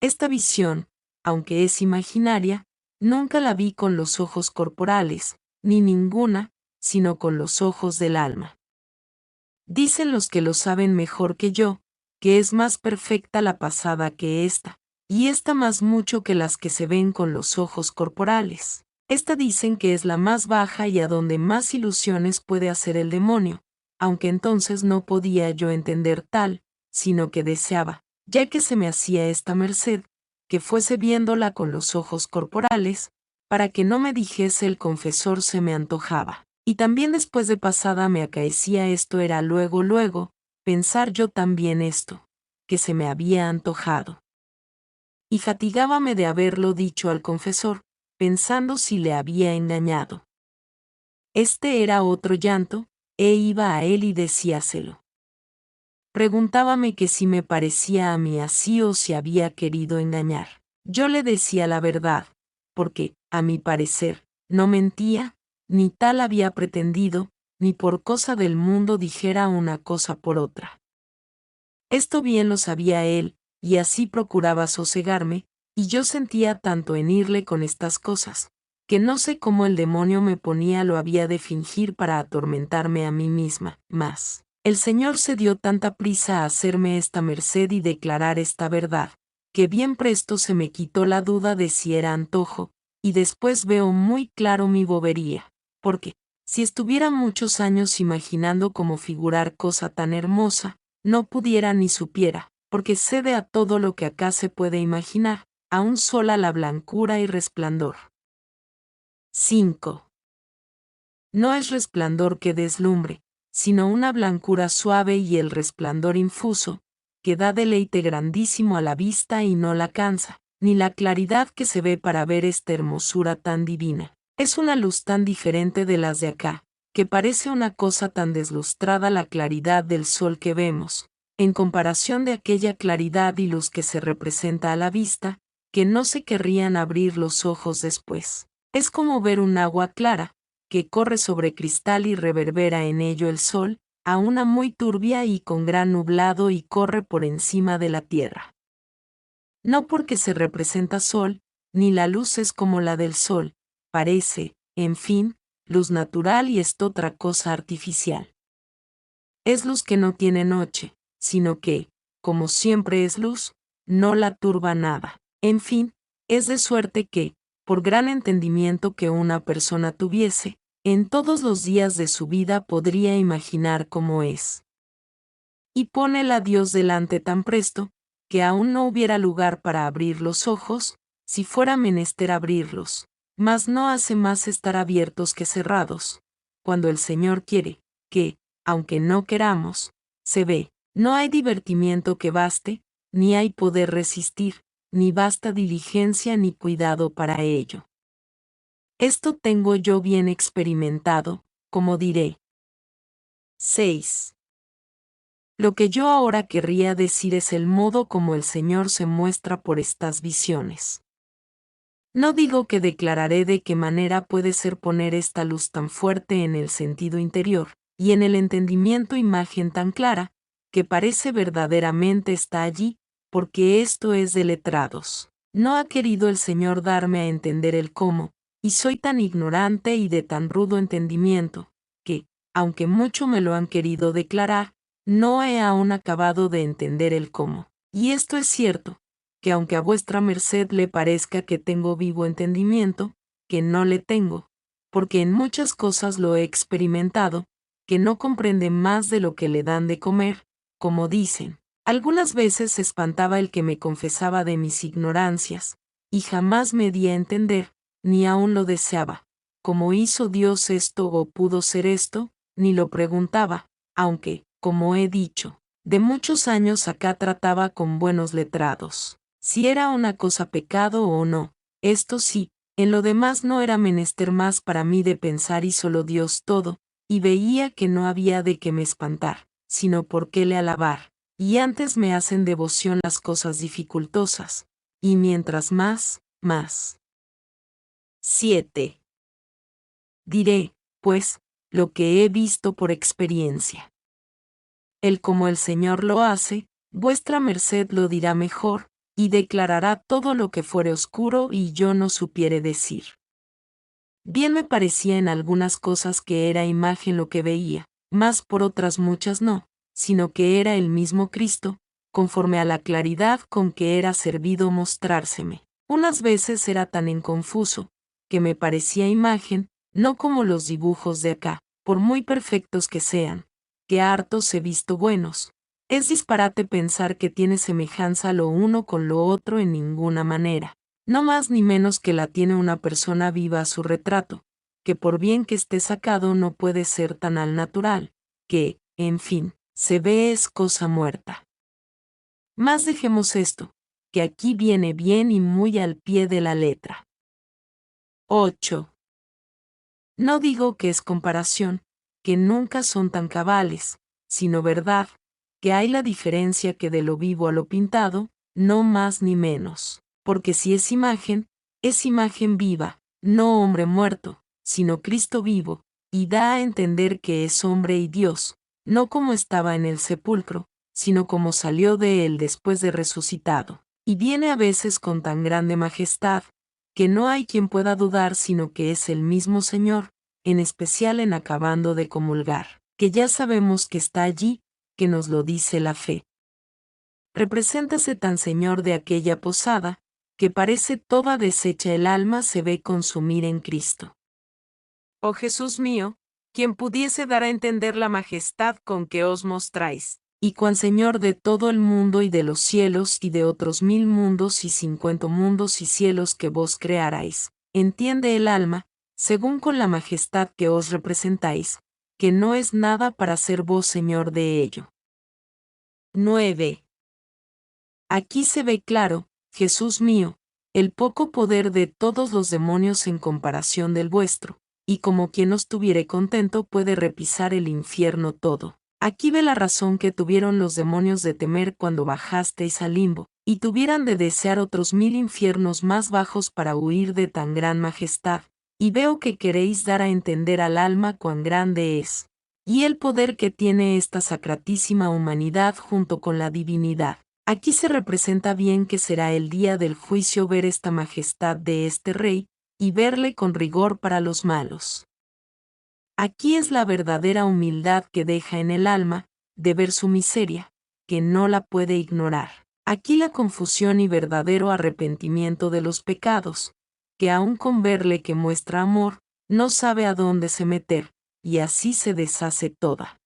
Esta visión, aunque es imaginaria, nunca la vi con los ojos corporales, ni ninguna, sino con los ojos del alma. Dicen los que lo saben mejor que yo, que es más perfecta la pasada que esta, y esta más mucho que las que se ven con los ojos corporales. Esta dicen que es la más baja y a donde más ilusiones puede hacer el demonio, aunque entonces no podía yo entender tal, sino que deseaba, ya que se me hacía esta merced, que fuese viéndola con los ojos corporales, para que no me dijese el confesor se me antojaba. Y también después de pasada me acaecía esto era luego, pensar yo también esto, que se me había antojado. Y fatigábame de haberlo dicho al confesor, pensando si le había engañado. Este era otro llanto, iba a él y decíaselo. Preguntábame que si me parecía a mí así o si había querido engañar. Yo le decía la verdad, porque, a mi parecer, no mentía, ni tal había pretendido, ni por cosa del mundo dijera una cosa por otra. Esto bien lo sabía él, y así procuraba sosegarme, y yo sentía tanto en irle con estas cosas, que no sé cómo el demonio me ponía lo había de fingir para atormentarme a mí misma, mas el Señor se dio tanta prisa a hacerme esta merced y declarar esta verdad, que bien presto se me quitó la duda de si era antojo, y después veo muy claro mi bobería, porque, si estuviera muchos años imaginando cómo figurar cosa tan hermosa, no pudiera ni supiera, porque cede a todo lo que acá se puede imaginar, aún sola la blancura y resplandor. 5. No es resplandor que deslumbre, sino una blancura suave y el resplandor infuso, que da deleite grandísimo a la vista y no la cansa, ni la claridad que se ve para ver esta hermosura tan divina. Es una luz tan diferente de las de acá, que parece una cosa tan deslustrada la claridad del sol que vemos, en comparación de aquella claridad y luz que se representa a la vista, que no se querrían abrir los ojos después. Es como ver un agua clara, que corre sobre cristal y reverbera en ello el sol, a una muy turbia y con gran nublado y corre por encima de la tierra. No porque se representa sol, ni la luz es como la del sol, parece, en fin, luz natural y es otra cosa artificial. Es luz que no tiene noche, sino que, como siempre es luz, no la turba nada. En fin, es de suerte que, por gran entendimiento que una persona tuviese, en todos los días de su vida podría imaginar cómo es. Y pónela Dios delante tan presto, que aún no hubiera lugar para abrir los ojos, si fuera menester abrirlos, mas no hace más estar abiertos que cerrados, cuando el Señor quiere, que, aunque no queramos, se ve, no hay divertimiento que baste, ni hay poder resistir, ni basta diligencia ni cuidado para ello. Esto tengo yo bien experimentado, como diré. 6. Lo que yo ahora querría decir es el modo como el Señor se muestra por estas visiones. No digo que declararé de qué manera puede ser poner esta luz tan fuerte en el sentido interior, y en el entendimiento imagen tan clara, que parece verdaderamente está allí, porque esto es de letrados. No ha querido el Señor darme a entender el cómo, y soy tan ignorante y de tan rudo entendimiento, que, aunque mucho me lo han querido declarar, no he aún acabado de entender el cómo. Y esto es cierto, que aunque a vuestra merced le parezca que tengo vivo entendimiento, que no le tengo, porque en muchas cosas lo he experimentado, que no comprende más de lo que le dan de comer, como dicen. Algunas veces se espantaba el que me confesaba de mis ignorancias, y jamás me di a entender, ni aún lo deseaba, como hizo Dios esto o pudo ser esto, ni lo preguntaba, aunque, como he dicho, de muchos años acá trataba con buenos letrados. Si era una cosa pecado o no, esto sí, en lo demás no era menester más para mí de pensar y solo Dios todo, y veía que no había de qué me espantar, sino por qué le alabar, y antes me hacen devoción las cosas dificultosas, y mientras más. 7. Diré, pues, lo que he visto por experiencia. El como el Señor lo hace, vuestra merced lo dirá mejor, y declarará todo lo que fuere oscuro y yo no supiere decir. Bien me parecía en algunas cosas que era imagen lo que veía, mas por otras muchas no, sino que era el mismo Cristo, conforme a la claridad con que era servido mostrárseme. Unas veces era tan inconfuso, que me parecía imagen, no como los dibujos de acá, por muy perfectos que sean, que hartos he visto buenos. Es disparate pensar que tiene semejanza lo uno con lo otro en ninguna manera. No más ni menos que la tiene una persona viva a su retrato, que por bien que esté sacado no puede ser tan al natural, que, en fin, se ve es cosa muerta. Mas dejemos esto, que aquí viene bien y muy al pie de la letra. 8. No digo que es comparación, que nunca son tan cabales, sino verdad, que hay la diferencia que de lo vivo a lo pintado, no más ni menos, porque si es imagen viva, no hombre muerto, sino Cristo vivo, y da a entender que es hombre y Dios, no como estaba en el sepulcro, sino como salió de él después de resucitado, y viene a veces con tan grande majestad, que no hay quien pueda dudar sino que es el mismo Señor, en especial en acabando de comulgar, que ya sabemos que está allí, que nos lo dice la fe. Represéntase tan Señor de aquella posada, que parece toda deshecha el alma se ve consumir en Cristo. Oh Jesús mío, quien pudiese dar a entender la majestad con que os mostráis, y cuan Señor de todo el mundo y de los cielos y de otros 1000 mundos y 50 mundos y cielos que vos crearais, entiende el alma, según con la majestad que os representáis, que no es nada para ser vos Señor de ello. 9. Aquí se ve claro, Jesús mío, el poco poder de todos los demonios en comparación del vuestro, y como quien os tuviere contento puede repisar el infierno todo. Aquí ve la razón que tuvieron los demonios de temer cuando bajasteis al limbo, y tuvieran de desear otros 1000 infiernos más bajos para huir de tan gran majestad, y veo que queréis dar a entender al alma cuán grande es, y el poder que tiene esta sacratísima humanidad junto con la divinidad. Aquí se representa bien que será el día del juicio ver esta majestad de este rey, y verle con rigor para los malos. Aquí es la verdadera humildad que deja en el alma, de ver su miseria, que no la puede ignorar. Aquí la confusión y verdadero arrepentimiento de los pecados, que aun con verle que muestra amor, no sabe a dónde se meter, y así se deshace toda.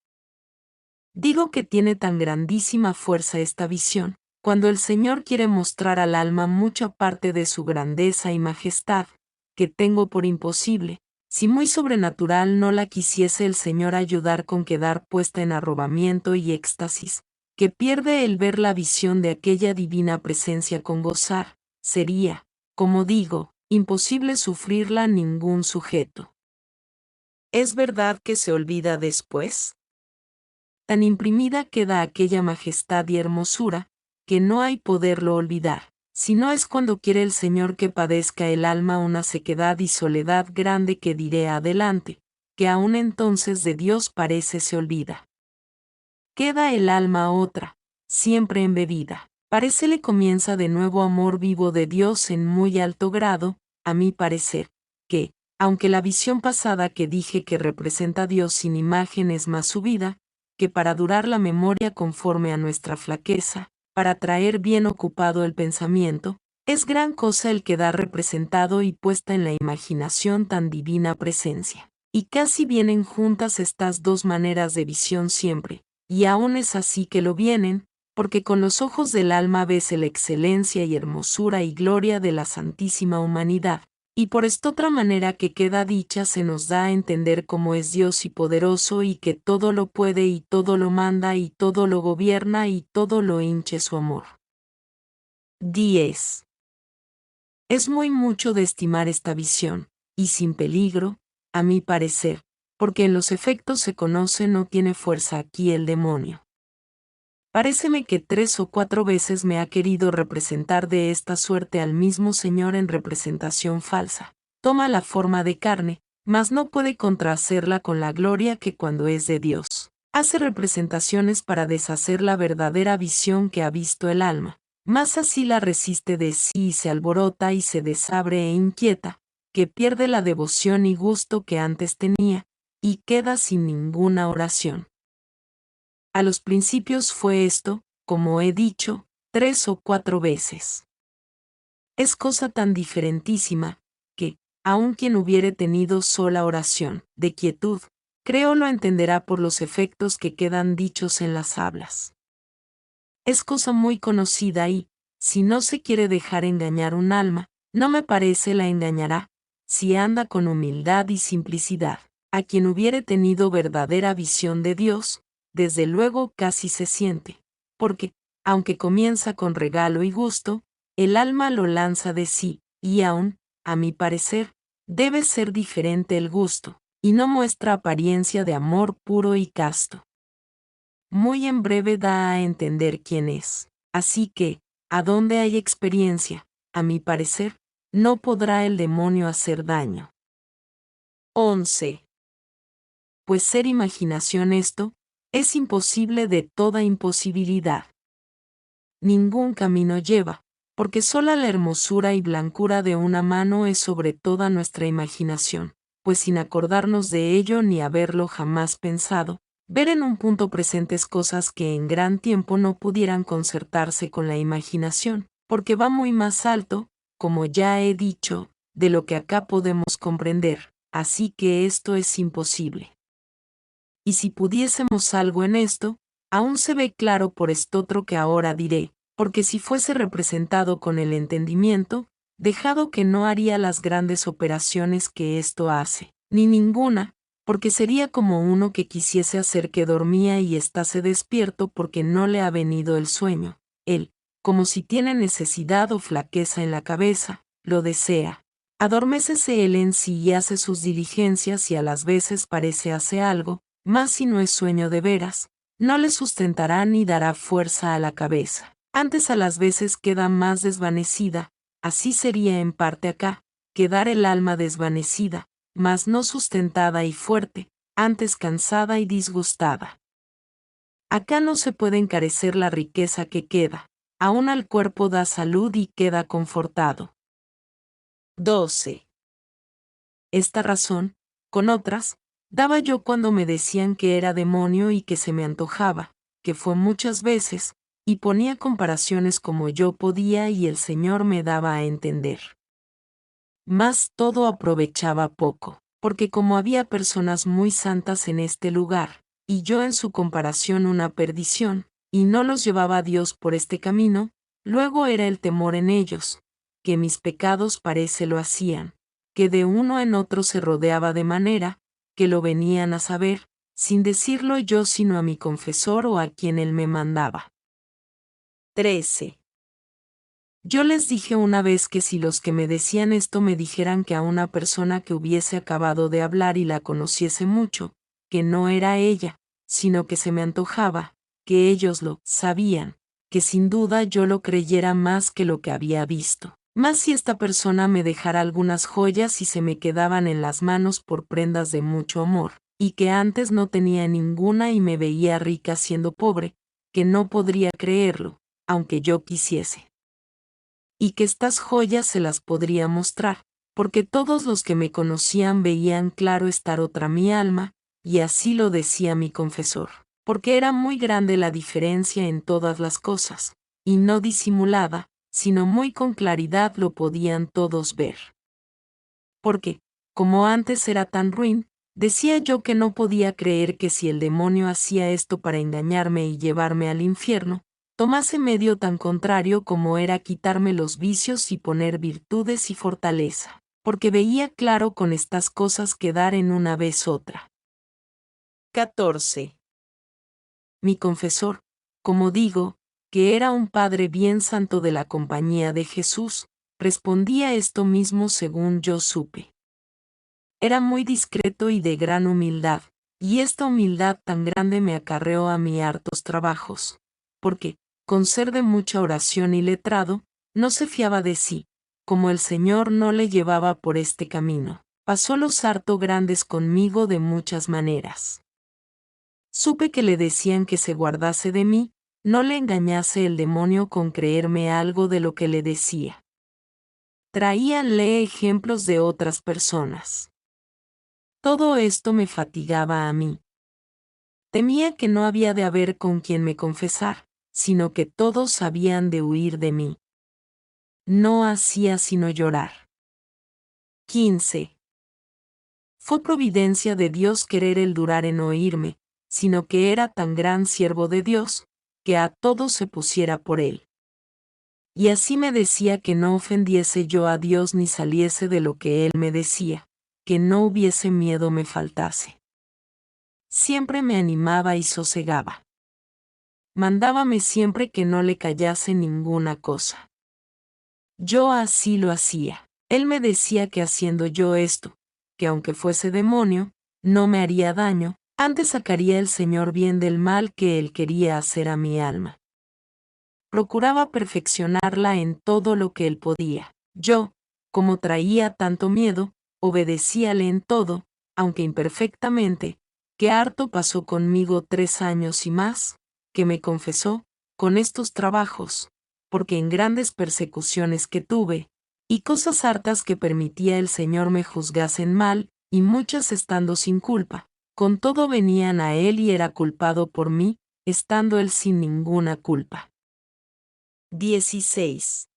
Digo que tiene tan grandísima fuerza esta visión, cuando el Señor quiere mostrar al alma mucha parte de su grandeza y majestad, que tengo por imposible, si muy sobrenatural no la quisiese el Señor ayudar con quedar puesta en arrobamiento y éxtasis, que pierde el ver la visión de aquella divina presencia con gozar, sería, como digo, imposible sufrirla ningún sujeto. ¿Es verdad que se olvida después? Tan imprimida queda aquella majestad y hermosura, que no hay poderlo olvidar, si no es cuando quiere el Señor que padezca el alma una sequedad y soledad grande que diré adelante, que aún entonces de Dios parece se olvida. Queda el alma otra, siempre embebida. Parécele comienza de nuevo amor vivo de Dios en muy alto grado, a mi parecer, que, aunque la visión pasada que dije que representa a Dios sin imagen es más subida, que para durar la memoria conforme a nuestra flaqueza, para traer bien ocupado el pensamiento, es gran cosa el quedar representado y puesta en la imaginación tan divina presencia. Y casi vienen juntas estas dos maneras de visión siempre, y aún es así que lo vienen, porque con los ojos del alma ves la excelencia y hermosura y gloria de la santísima humanidad, y por esta otra manera que queda dicha se nos da a entender cómo es Dios y poderoso y que todo lo puede y todo lo manda y todo lo gobierna y todo lo hinche su amor. 10. Es muy mucho de estimar esta visión, y sin peligro, a mi parecer, porque en los efectos se conoce no tiene fuerza aquí el demonio. Paréceme que 3 o 4 veces me ha querido representar de esta suerte al mismo Señor en representación falsa, toma la forma de carne, mas no puede contrahacerla con la gloria que cuando es de Dios. Hace representaciones para deshacer la verdadera visión que ha visto el alma, mas así la resiste de sí y se alborota y se desabre e inquieta, que pierde la devoción y gusto que antes tenía, y queda sin ninguna oración. A los principios fue esto, como he dicho, 3 o 4 veces. Es cosa tan diferentísima, que, aun quien hubiere tenido sola oración, de quietud, creo lo entenderá por los efectos que quedan dichos en las hablas. Es cosa muy conocida y, si no se quiere dejar engañar un alma, no me parece la engañará, si anda con humildad y simplicidad. A quien hubiere tenido verdadera visión de Dios, desde luego casi se siente, porque, aunque comienza con regalo y gusto, el alma lo lanza de sí, y aún, a mi parecer, debe ser diferente el gusto, y no muestra apariencia de amor puro y casto. Muy en breve da a entender quién es, así que, a donde hay experiencia, a mi parecer, no podrá el demonio hacer daño. 11. Pues ser imaginación esto, es imposible de toda imposibilidad. Ningún camino lleva, porque sola la hermosura y blancura de una mano es sobre toda nuestra imaginación, pues sin acordarnos de ello ni haberlo jamás pensado, ver en un punto presentes cosas que en gran tiempo no pudieran concertarse con la imaginación, porque va muy más alto, como ya he dicho, de lo que acá podemos comprender, así que esto es imposible. Y si pudiésemos algo en esto, aún se ve claro por estotro que ahora diré, porque si fuese representado con el entendimiento, dejado que no haría las grandes operaciones que esto hace, ni ninguna, porque sería como uno que quisiese hacer que dormía y estase despierto porque no le ha venido el sueño. Él, como si tiene necesidad o flaqueza en la cabeza, lo desea. Adormécese él en sí y hace sus diligencias y a las veces parece hace algo, mas si no es sueño de veras, no le sustentará ni dará fuerza a la cabeza. Antes a las veces queda más desvanecida, así sería en parte acá, quedar el alma desvanecida, mas no sustentada y fuerte, antes cansada y disgustada. Acá no se puede encarecer la riqueza que queda, aún al cuerpo da salud y queda confortado. 12. Esta razón, con otras, daba yo cuando me decían que era demonio y que se me antojaba, que fue muchas veces, y ponía comparaciones como yo podía y el Señor me daba a entender. Mas todo aprovechaba poco, porque como había personas muy santas en este lugar, y yo en su comparación una perdición, y no los llevaba a Dios por este camino, luego era el temor en ellos, que mis pecados parece lo hacían, que de uno en otro se rodeaba de manera, que lo venían a saber, sin decirlo yo sino a mi confesor o a quien él me mandaba. 13. Yo les dije una vez que si los que me decían esto me dijeran que a una persona que hubiese acabado de hablar y la conociese mucho, que no era ella, sino que se me antojaba, que ellos lo sabían, que sin duda yo lo creyera más que lo que había visto. Mas si esta persona me dejara algunas joyas y se me quedaban en las manos por prendas de mucho amor, y que antes no tenía ninguna y me veía rica siendo pobre, que no podría creerlo, aunque yo quisiese. Y que estas joyas se las podría mostrar, porque todos los que me conocían veían claro estar otra mi alma, y así lo decía mi confesor, porque era muy grande la diferencia en todas las cosas, y no disimulada, sino muy con claridad lo podían todos ver. Porque, como antes era tan ruin, decía yo que no podía creer que si el demonio hacía esto para engañarme y llevarme al infierno, tomase medio tan contrario como era quitarme los vicios y poner virtudes y fortaleza, porque veía claro con estas cosas quedar en una vez otra. 14. Mi confesor, como digo, que era un padre bien santo de la compañía de Jesús, respondía esto mismo según yo supe. Era muy discreto y de gran humildad, y esta humildad tan grande me acarreó a mí hartos trabajos, porque, con ser de mucha oración y letrado, no se fiaba de sí, como el Señor no le llevaba por este camino, pasó los harto grandes conmigo de muchas maneras. Supe que le decían que se guardase de mí, no le engañase el demonio con creerme algo de lo que le decía. Traíanle ejemplos de otras personas. Todo esto me fatigaba a mí. Temía que no había de haber con quien me confesar, sino que todos habían de huir de mí. No hacía sino llorar. 15. Fue providencia de Dios querer el durar en oírme, sino que era tan gran siervo de Dios, que a todos se pusiera por él. Y así me decía que no ofendiese yo a Dios ni saliese de lo que él me decía, que no hubiese miedo me faltase. Siempre me animaba y sosegaba. Mandábame siempre que no le callase ninguna cosa. Yo así lo hacía. Él me decía que haciendo yo esto, que aunque fuese demonio, no me haría daño, antes sacaría el Señor bien del mal que él quería hacer a mi alma. Procuraba perfeccionarla en todo lo que él podía. Yo, como traía tanto miedo, obedecíale en todo, aunque imperfectamente, que harto pasó conmigo 3 años y más, que me confesó, con estos trabajos, porque en grandes persecuciones que tuve, y cosas hartas que permitía el Señor me juzgasen mal, y muchas estando sin culpa, con todo venían a él y era culpado por mí, estando él sin ninguna culpa. 16.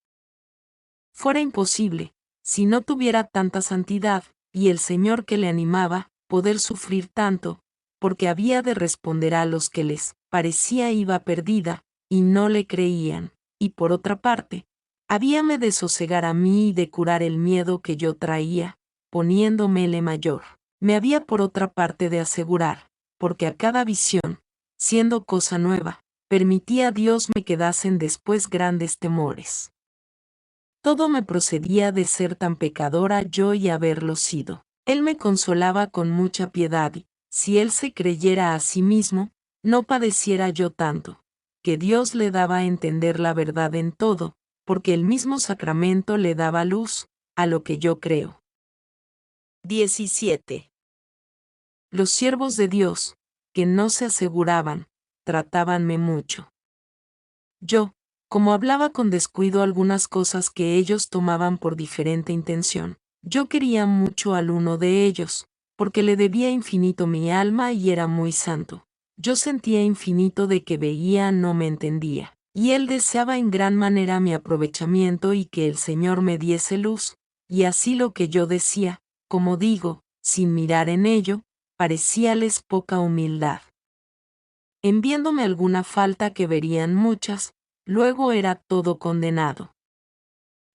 Fuera imposible, si no tuviera tanta santidad, y el Señor que le animaba, poder sufrir tanto, porque había de responder a los que les parecía iba perdida, y no le creían, y por otra parte, habíame de sosegar a mí y de curar el miedo que yo traía, poniéndomele mayor. Me había por otra parte de asegurar, porque a cada visión, siendo cosa nueva, permitía a Dios me quedasen después grandes temores. Todo me procedía de ser tan pecadora yo y haberlo sido. Él me consolaba con mucha piedad y, si él se creyera a sí mismo, no padeciera yo tanto, que Dios le daba a entender la verdad en todo, porque el mismo sacramento le daba luz, a lo que yo creo. 17. Los siervos de Dios, que no se aseguraban, tratábanme mucho. Yo, como hablaba con descuido algunas cosas que ellos tomaban por diferente intención, yo quería mucho al uno de ellos, porque le debía infinito mi alma y era muy santo. Yo sentía infinito de que veía no me entendía, y él deseaba en gran manera mi aprovechamiento y que el Señor me diese luz, y así lo que yo decía, como digo, sin mirar en ello, parecíales poca humildad. En viéndome alguna falta que verían muchas, luego era todo condenado.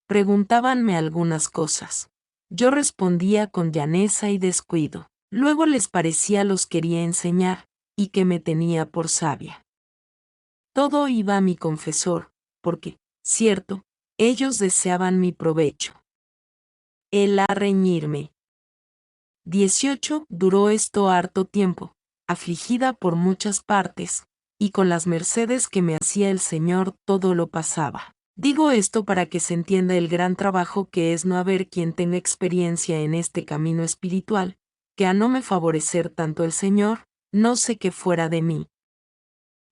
Preguntábanme algunas cosas. Yo respondía con llaneza y descuido. Luego les parecía los quería enseñar, y que me tenía por sabia. Todo iba a mi confesor, porque, cierto, ellos deseaban mi provecho. Él a reñirme. 18. Duró esto harto tiempo, afligida por muchas partes, y con las mercedes que me hacía el Señor todo lo pasaba. Digo esto para que se entienda el gran trabajo que es no haber quien tenga experiencia en este camino espiritual, que a no me favorecer tanto el Señor, no sé qué fuera de mí.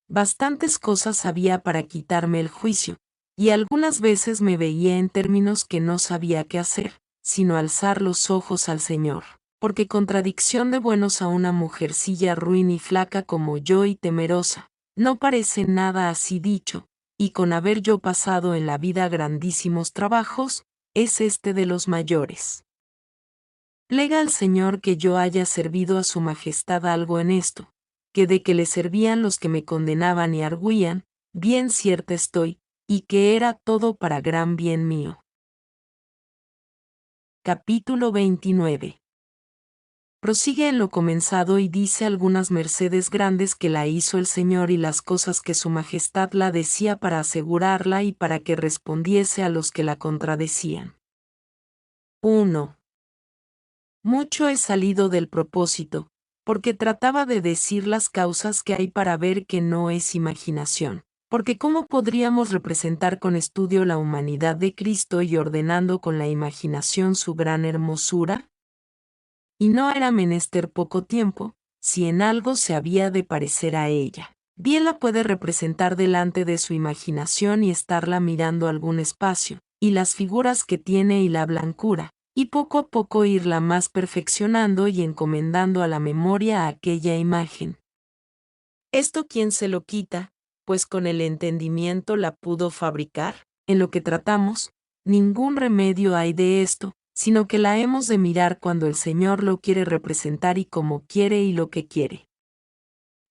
Bastantes cosas había para quitarme el juicio, y algunas veces me veía en términos que no sabía qué hacer, sino alzar los ojos al Señor. Porque contradicción de buenos a una mujercilla ruin y flaca como yo y temerosa, no parece nada así dicho, y con haber yo pasado en la vida grandísimos trabajos, es este de los mayores. Plega al Señor que yo haya servido a su majestad algo en esto, que de que le servían los que me condenaban y arguían, bien cierta estoy, y que era todo para gran bien mío. Capítulo 29. Prosigue en lo comenzado y dice algunas mercedes grandes que la hizo el Señor y las cosas que su majestad la decía para asegurarla y para que respondiese a los que la contradecían. 1. Mucho he salido del propósito, porque trataba de decir las causas que hay para ver que no es imaginación, Porque ¿cómo podríamos representar con estudio la humanidad de Cristo y ordenando con la imaginación su gran hermosura? Y no era menester poco tiempo, si en algo se había de parecer a ella. Bien la puede representar delante de su imaginación y estarla mirando algún espacio, y las figuras que tiene y la blancura, y poco a poco irla más perfeccionando y encomendando a la memoria aquella imagen. ¿Esto quién se lo quita? Pues con el entendimiento la pudo fabricar. En lo que tratamos, ningún remedio hay de esto, sino que la hemos de mirar cuando el Señor lo quiere representar y como quiere y lo que quiere.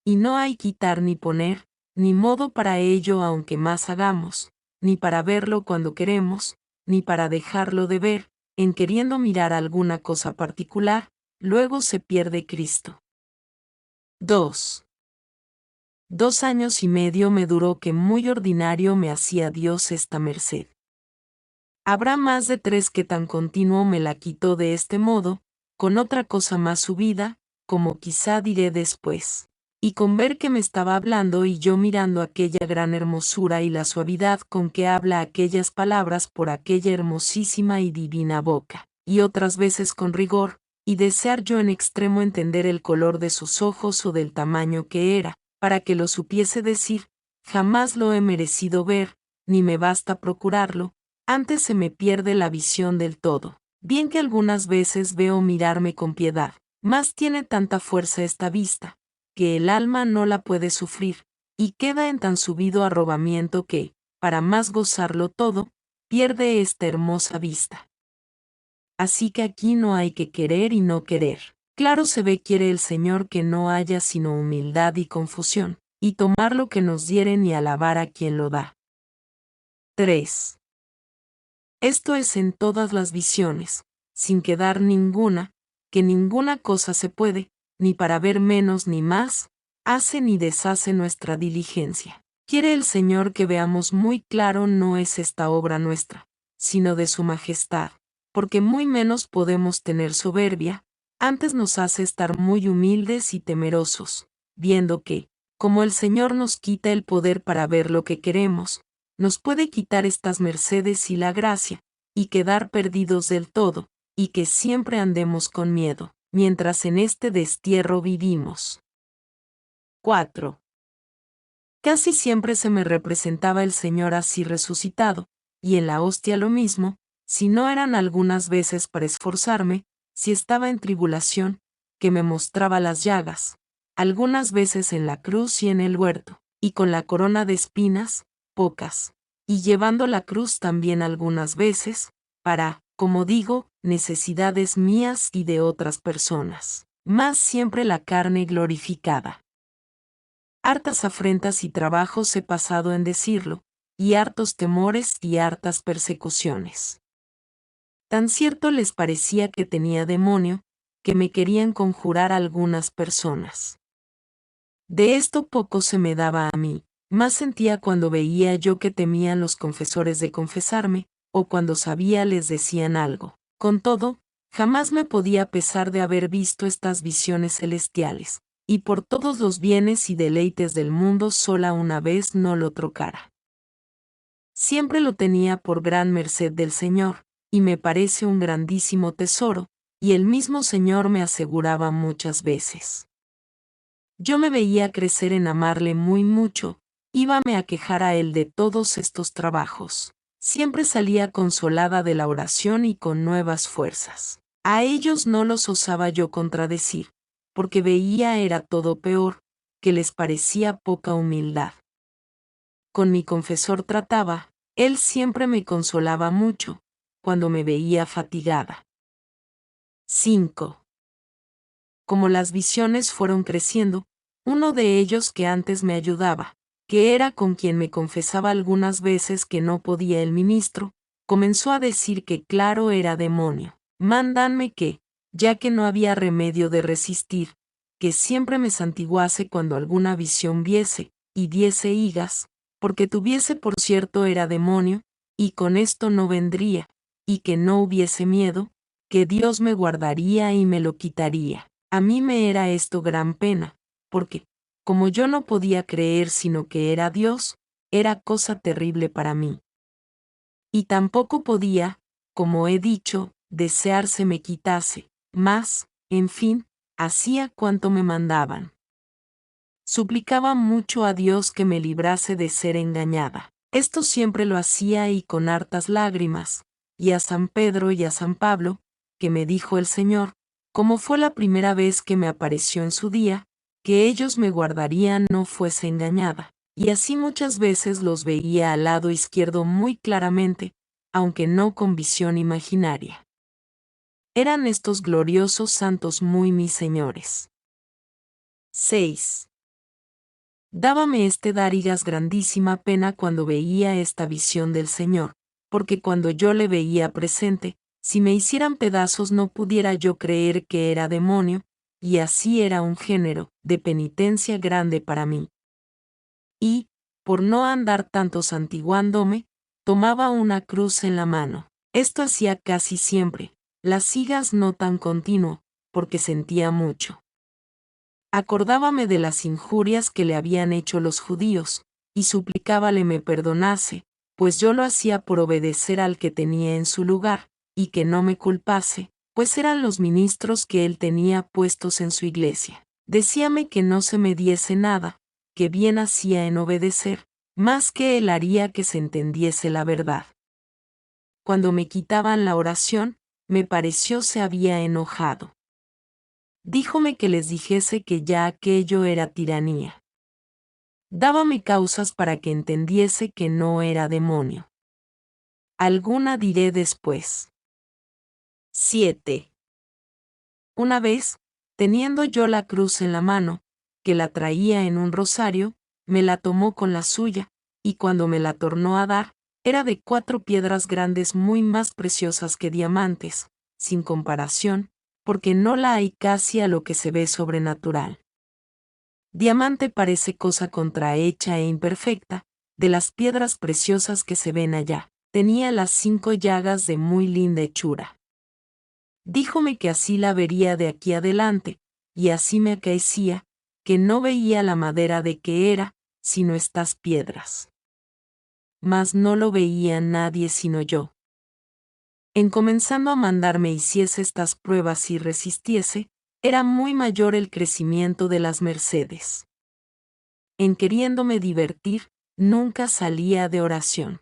Y no hay quitar ni poner, ni modo para ello aunque más hagamos, ni para verlo cuando queremos, ni para dejarlo de ver, en queriendo mirar alguna cosa particular, luego se pierde Cristo. 2. 2 años y medio me duró que muy ordinario me hacía Dios esta merced. Habrá más de 3 que tan continuo me la quitó de este modo, con otra cosa más subida, como quizá diré después. Y con ver que me estaba hablando y yo mirando aquella gran hermosura y la suavidad con que habla aquellas palabras por aquella hermosísima y divina boca, y otras veces con rigor, y desear yo en extremo entender el color de sus ojos o del tamaño que era, para que lo supiese decir, jamás lo he merecido ver, ni me basta procurarlo, antes se me pierde la visión del todo. Bien que algunas veces veo mirarme con piedad, mas tiene tanta fuerza esta vista, que el alma no la puede sufrir, y queda en tan subido arrobamiento que, para más gozarlo todo, pierde esta hermosa vista. Así que aquí no hay que querer y no querer. Claro se ve quiere el Señor que no haya sino humildad y confusión, y tomar lo que nos dieren y alabar a quien lo da. 3. Esto es en todas las visiones, sin quedar ninguna, que ninguna cosa se puede, ni para ver menos ni más, hace ni deshace nuestra diligencia. Quiere el Señor que veamos muy claro no es esta obra nuestra, sino de su majestad, porque muy menos podemos tener soberbia, antes nos hace estar muy humildes y temerosos, viendo que, como el Señor nos quita el poder para ver lo que queremos, nos puede quitar estas mercedes y la gracia, y quedar perdidos del todo, y que siempre andemos con miedo, mientras en este destierro vivimos. 4. Casi siempre se me representaba el Señor así resucitado, y en la hostia lo mismo, si no eran algunas veces para esforzarme, si estaba en tribulación, que me mostraba las llagas, algunas veces en la cruz y en el huerto, y con la corona de espinas, pocas, y llevando la cruz también algunas veces, para, como digo, necesidades mías y de otras personas, mas siempre la carne glorificada. Hartas afrentas y trabajos he pasado en decirlo, y hartos temores y hartas persecuciones. Tan cierto les parecía que tenía demonio, que me querían conjurar algunas personas. De esto poco se me daba a mí, más sentía cuando veía yo que temían los confesores de confesarme, o cuando sabía les decían algo. Con todo, jamás me podía pesar de haber visto estas visiones celestiales, y por todos los bienes y deleites del mundo sola una vez no lo trocara. Siempre lo tenía por gran merced del Señor, y me parece un grandísimo tesoro, y el mismo Señor me aseguraba muchas veces. Yo me veía crecer en amarle muy mucho, íbame a quejar a él de todos estos trabajos. Siempre salía consolada de la oración y con nuevas fuerzas. A ellos no los osaba yo contradecir, porque veía era todo peor, que les parecía poca humildad. Con mi confesor trataba, él siempre me consolaba mucho, cuando me veía fatigada. 5. Como las visiones fueron creciendo, uno de ellos que antes me ayudaba, que era con quien me confesaba algunas veces que no podía el ministro, comenzó a decir que claro era demonio. Mándanme que, ya que no había remedio de resistir, que siempre me santiguase cuando alguna visión viese, y diese higas, porque tuviese por cierto era demonio, y con esto no vendría, y que no hubiese miedo, que Dios me guardaría y me lo quitaría. A mí me era esto gran pena, porque, como yo no podía creer sino que era Dios, era cosa terrible para mí. Y tampoco podía, como he dicho, desear se me quitase, mas, en fin, hacía cuanto me mandaban. Suplicaba mucho a Dios que me librase de ser engañada. Esto siempre lo hacía y con hartas lágrimas, y a San Pedro y a San Pablo, que me dijo el Señor, como fue la primera vez que me apareció en su día, que ellos me guardarían no fuese engañada. Y así muchas veces los veía al lado izquierdo muy claramente, aunque no con visión imaginaria. Eran estos gloriosos santos muy mis señores. 6. Dábame Dárigas grandísima pena cuando veía esta visión del Señor, porque cuando yo le veía presente, si me hicieran pedazos no pudiera yo creer que era demonio, y así era un género de penitencia grande para mí. Y, por no andar tanto santiguándome, tomaba una cruz en la mano. Esto hacía casi siempre, las sigas no tan continuo, porque sentía mucho. Acordábame de las injurias que le habían hecho los judíos, y suplicábale me perdonase, pues yo lo hacía por obedecer al que tenía en su lugar, y que no me culpase, pues eran los ministros que él tenía puestos en su iglesia. Decíame que no se me diese nada, que bien hacía en obedecer, más que él haría que se entendiese la verdad. Cuando me quitaban la oración, me pareció se había enojado. Díjome que les dijese que ya aquello era tiranía. Dábame causas para que entendiese que no era demonio. Alguna diré después. 7. Una vez, teniendo yo la cruz en la mano, que la traía en un rosario, me la tomó con la suya, y cuando me la tornó a dar, era de 4 piedras grandes muy más preciosas que diamantes, sin comparación, porque no la hay casi a lo que se ve sobrenatural. Diamante parece cosa contrahecha e imperfecta, de las piedras preciosas que se ven allá. Tenía las 5 llagas de muy linda hechura. Díjome que así la vería de aquí adelante, y así me acaecía, que no veía la madera de que era, sino estas piedras. Mas no lo veía nadie sino yo. En comenzando a mandarme hiciese estas pruebas y resistiese, era muy mayor el crecimiento de las mercedes. En queriéndome divertir, nunca salía de oración.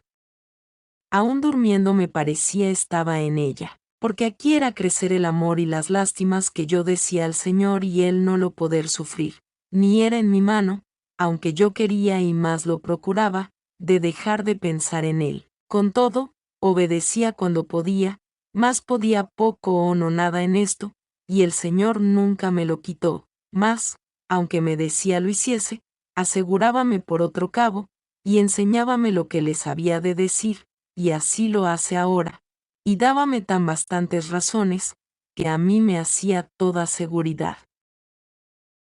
Aún durmiendo me parecía estaba en ella, porque aquí era crecer el amor y las lástimas que yo decía al Señor y él no lo poder sufrir, ni era en mi mano, aunque yo quería y más lo procuraba, de dejar de pensar en él. Con todo, obedecía cuando podía, más podía poco o no nada en esto, y el Señor nunca me lo quitó, más, aunque me decía lo hiciese, asegurábame por otro cabo, y enseñábame lo que les había de decir, y así lo hace ahora, y dábame tan bastantes razones, que a mí me hacía toda seguridad.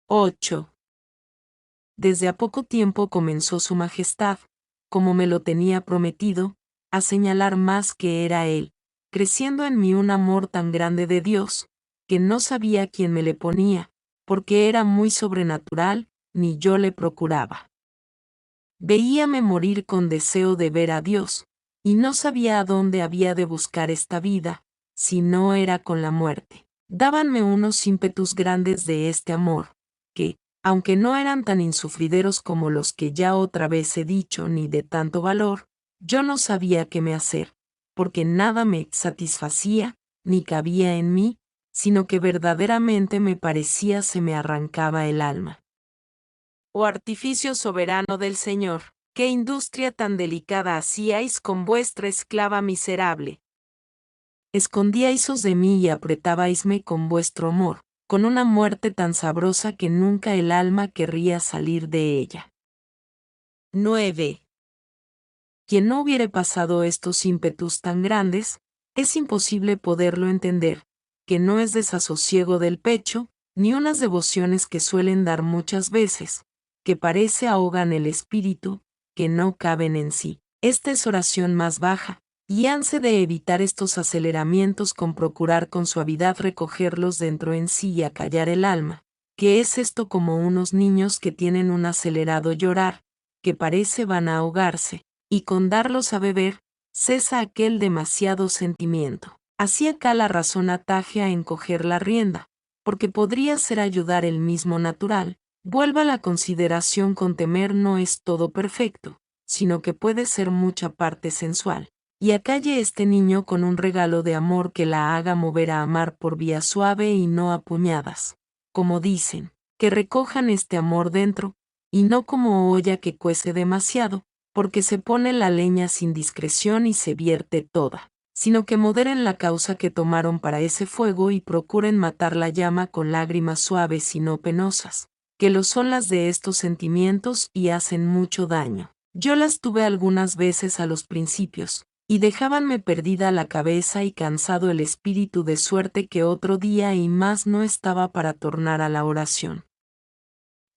8. Desde a poco tiempo comenzó su majestad, como me lo tenía prometido, a señalar más que era él, creciendo en mí un amor tan grande de Dios, que no sabía quién me le ponía, porque era muy sobrenatural, ni yo le procuraba. Veíame morir con deseo de ver a Dios, y no sabía a dónde había de buscar esta vida, si no era con la muerte. Dábanme unos ímpetus grandes de este amor, que, aunque no eran tan insufrideros como los que ya otra vez he dicho ni de tanto valor, yo no sabía qué me hacer, porque nada me satisfacía, ni cabía en mí, sino que verdaderamente me parecía se me arrancaba el alma. Oh artificio soberano del Señor, qué industria tan delicada hacíais con vuestra esclava miserable. Escondíaisos de mí y apretábaisme con vuestro amor, con una muerte tan sabrosa que nunca el alma querría salir de ella. 9. Quien no hubiere pasado estos ímpetus tan grandes, es imposible poderlo entender, que no es desasosiego del pecho, ni unas devociones que suelen dar muchas veces, que parece ahogan el espíritu, que no caben en sí. Esta es oración más baja, y hanse de evitar estos aceleramientos con procurar con suavidad recogerlos dentro en sí y acallar el alma, que es esto como unos niños que tienen un acelerado llorar, que parece van a ahogarse, y con darlos a beber, cesa aquel demasiado sentimiento. Así acá la razón ataje a encoger la rienda, porque podría ser ayudar el mismo natural. Vuelva la consideración con temer no es todo perfecto, sino que puede ser mucha parte sensual. Y acalle este niño con un regalo de amor que la haga mover a amar por vía suave y no a puñadas. Como dicen, que recojan este amor dentro, y no como olla que cuece demasiado, porque se pone la leña sin discreción y se vierte toda, sino que moderen la causa que tomaron para ese fuego y procuren matar la llama con lágrimas suaves y no penosas, que lo son las de estos sentimientos y hacen mucho daño. Yo las tuve algunas veces a los principios, y dejábanme perdida la cabeza y cansado el espíritu, de suerte que otro día y más no estaba para tornar a la oración.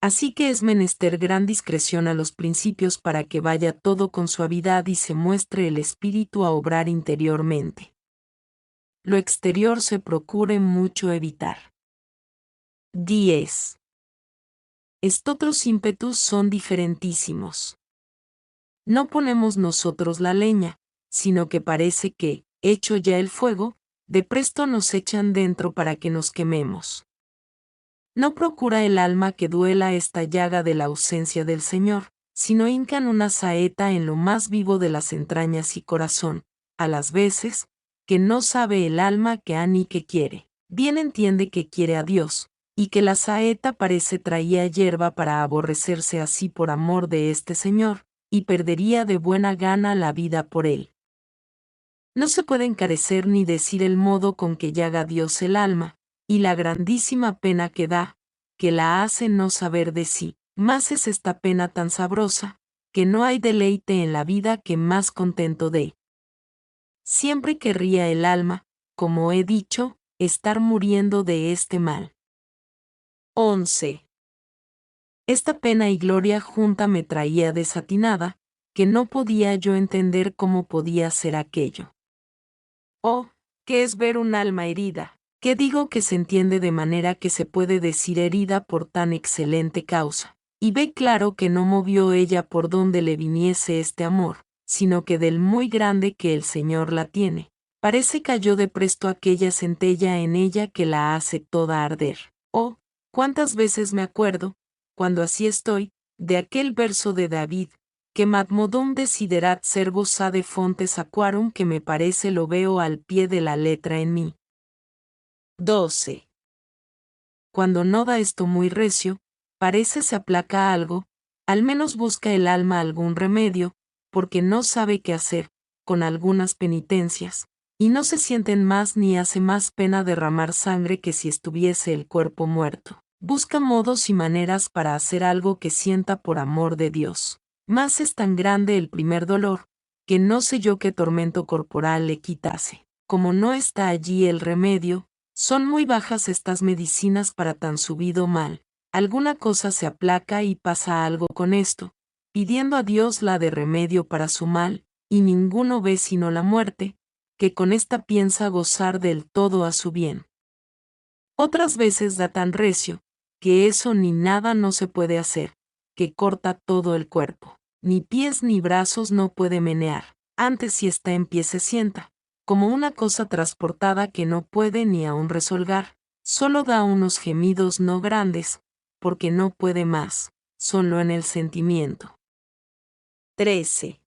Así que es menester gran discreción a los principios para que vaya todo con suavidad y se muestre el espíritu a obrar interiormente. Lo exterior se procure mucho evitar. 10. Estotros ímpetus son diferentísimos. No ponemos nosotros la leña, sino que parece que, hecho ya el fuego, de presto nos echan dentro para que nos quememos. No procura el alma que duela esta llaga de la ausencia del Señor, sino hincan una saeta en lo más vivo de las entrañas y corazón, a las veces, que no sabe el alma que ha ni que quiere. Bien entiende que quiere a Dios, y que la saeta parece traía hierba para aborrecerse así por amor de este Señor, y perdería de buena gana la vida por él. No se puede encarecer ni decir el modo con que llaga Dios el alma, y la grandísima pena que da, que la hace no saber de sí. Más es esta pena tan sabrosa, que no hay deleite en la vida que más contento dé. Siempre querría el alma, como he dicho, estar muriendo de este mal. 11. Esta pena y gloria junta me traía desatinada, que no podía yo entender cómo podía ser aquello. Oh, ¿qué es ver un alma herida? ¿Qué digo que se entiende de manera que se puede decir herida por tan excelente causa? Y ve claro que no movió ella por donde le viniese este amor, sino que del muy grande que el Señor la tiene. Parece cayó de presto aquella centella en ella que la hace toda arder. Oh, cuántas veces me acuerdo, cuando así estoy, de aquel verso de David, que Madmodum desiderat servus sade fontes aquarum, que me parece lo veo al pie de la letra en mí. 12. Cuando no da esto muy recio, parece se aplaca algo, al menos busca el alma algún remedio, porque no sabe qué hacer, con algunas penitencias, y no se sienten más ni hace más pena derramar sangre que si estuviese el cuerpo muerto. Busca modos y maneras para hacer algo que sienta por amor de Dios. Más es tan grande el primer dolor, que no sé yo qué tormento corporal le quitase. Como no está allí el remedio, son muy bajas estas medicinas para tan subido mal. Alguna cosa se aplaca y pasa algo con esto, pidiendo a Dios la de remedio para su mal, y ninguno ve sino la muerte, que con esta piensa gozar del todo a su bien. Otras veces da tan recio, que eso ni nada no se puede hacer, que corta todo el cuerpo. Ni pies ni brazos no puede menear, antes si está en pie se sienta, como una cosa transportada que no puede ni aun resolgar, solo da unos gemidos no grandes, porque no puede más, solo en el sentimiento. 13.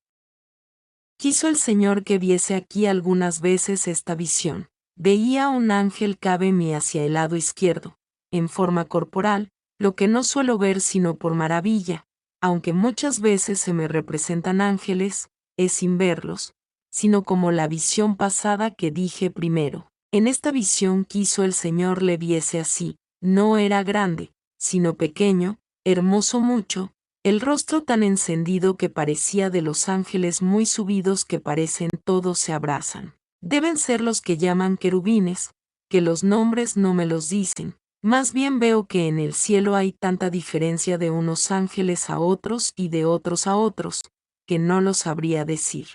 Quiso el Señor que viese aquí algunas veces esta visión. Veía un ángel cábeme hacia el lado izquierdo, en forma corporal, lo que no suelo ver sino por maravilla, aunque muchas veces se me representan ángeles, es sin verlos, sino como la visión pasada que dije primero. En esta visión quiso el Señor le viese así, no era grande, sino pequeño, hermoso mucho, el rostro tan encendido que parecía de los ángeles muy subidos que parecen todos se abrazan. Deben ser los que llaman querubines, que los nombres no me los dicen. Más bien veo que en el cielo hay tanta diferencia de unos ángeles a otros y de otros a otros, que no lo sabría decir.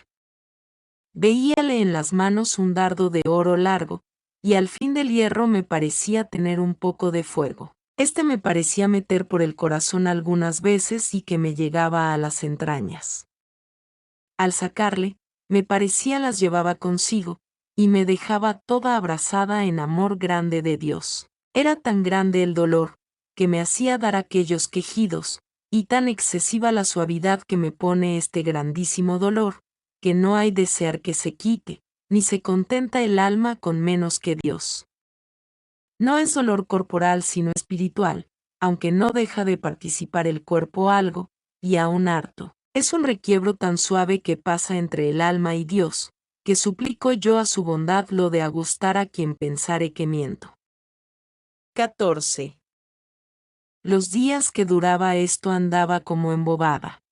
Veíale en las manos un dardo de oro largo, y al fin del hierro me parecía tener un poco de fuego. Me parecía meter por el corazón algunas veces y que me llegaba a las entrañas. Al sacarle, me parecía las llevaba consigo, y me dejaba toda abrazada en amor grande de Dios. Era tan grande el dolor, que me hacía dar aquellos quejidos, y tan excesiva la suavidad que me pone este grandísimo dolor, que no hay desear que se quite, ni se contenta el alma con menos que Dios. No es dolor corporal sino espiritual, aunque no deja de participar el cuerpo algo, y aún harto. Es un requiebro tan suave que pasa entre el alma y Dios, que suplico yo a su bondad lo de agustar a quien pensare que miento. 14. Los días que duraba esto andaba como embobada.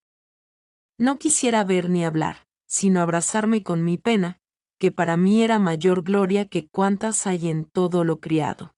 No quisiera ver ni hablar, sino abrazarme con mi pena, que para mí era mayor gloria que cuantas hay en todo lo criado.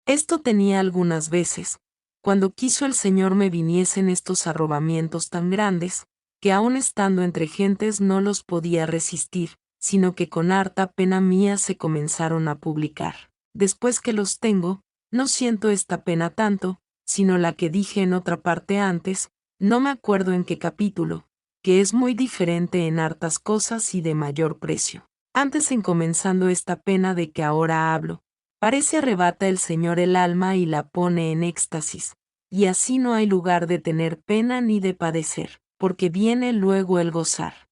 Esto tenía algunas veces, cuando quiso el Señor me viniesen estos arrobamientos tan grandes, que aun estando entre gentes no los podía resistir, sino que con harta pena mía se comenzaron a publicar. Después que los tengo, no siento esta pena tanto, sino la que dije en otra parte antes, no me acuerdo en qué capítulo, que es muy diferente en hartas cosas y de mayor precio. Antes en comenzando esta pena de que ahora hablo, parece arrebata el Señor el alma y la pone en éxtasis, y así no hay lugar de tener pena ni de padecer, porque viene luego el gozar.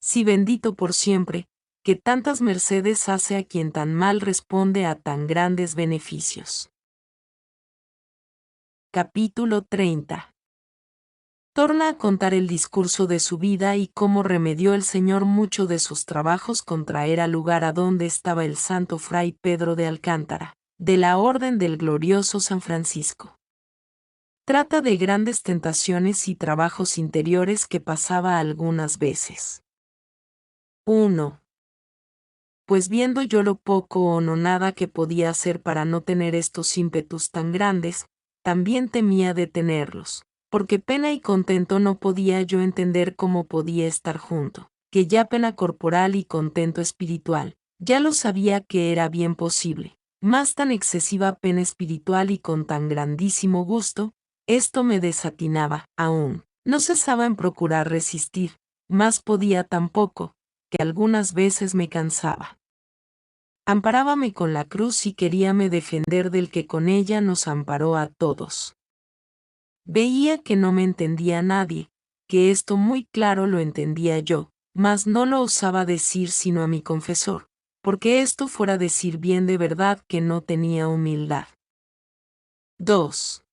Sí, bendito por siempre, que tantas mercedes hace a quien tan mal responde a tan grandes beneficios. Capítulo 30. Torna a contar el discurso de su vida y cómo remedió el Señor mucho de sus trabajos con traer al lugar a donde estaba el santo fray Pedro de Alcántara, de la Orden del glorioso San Francisco. Trata de grandes tentaciones y trabajos interiores que pasaba algunas veces. 1. Pues viendo yo lo poco o no nada que podía hacer para no tener estos ímpetus tan grandes, también temía de tenerlos, porque pena y contento no podía yo entender cómo podía estar junto, que ya pena corporal y contento espiritual, ya lo sabía que era bien posible, más tan excesiva pena espiritual y con tan grandísimo gusto, esto me desatinaba, aún, no cesaba en procurar resistir, más podía tampoco, que algunas veces me cansaba. Amparábame con la cruz y queríame defender del que con ella nos amparó a todos. Veía que no me entendía nadie, que esto muy claro lo entendía yo, mas no lo osaba decir sino a mi confesor, porque esto fuera decir bien de verdad que no tenía humildad. 2.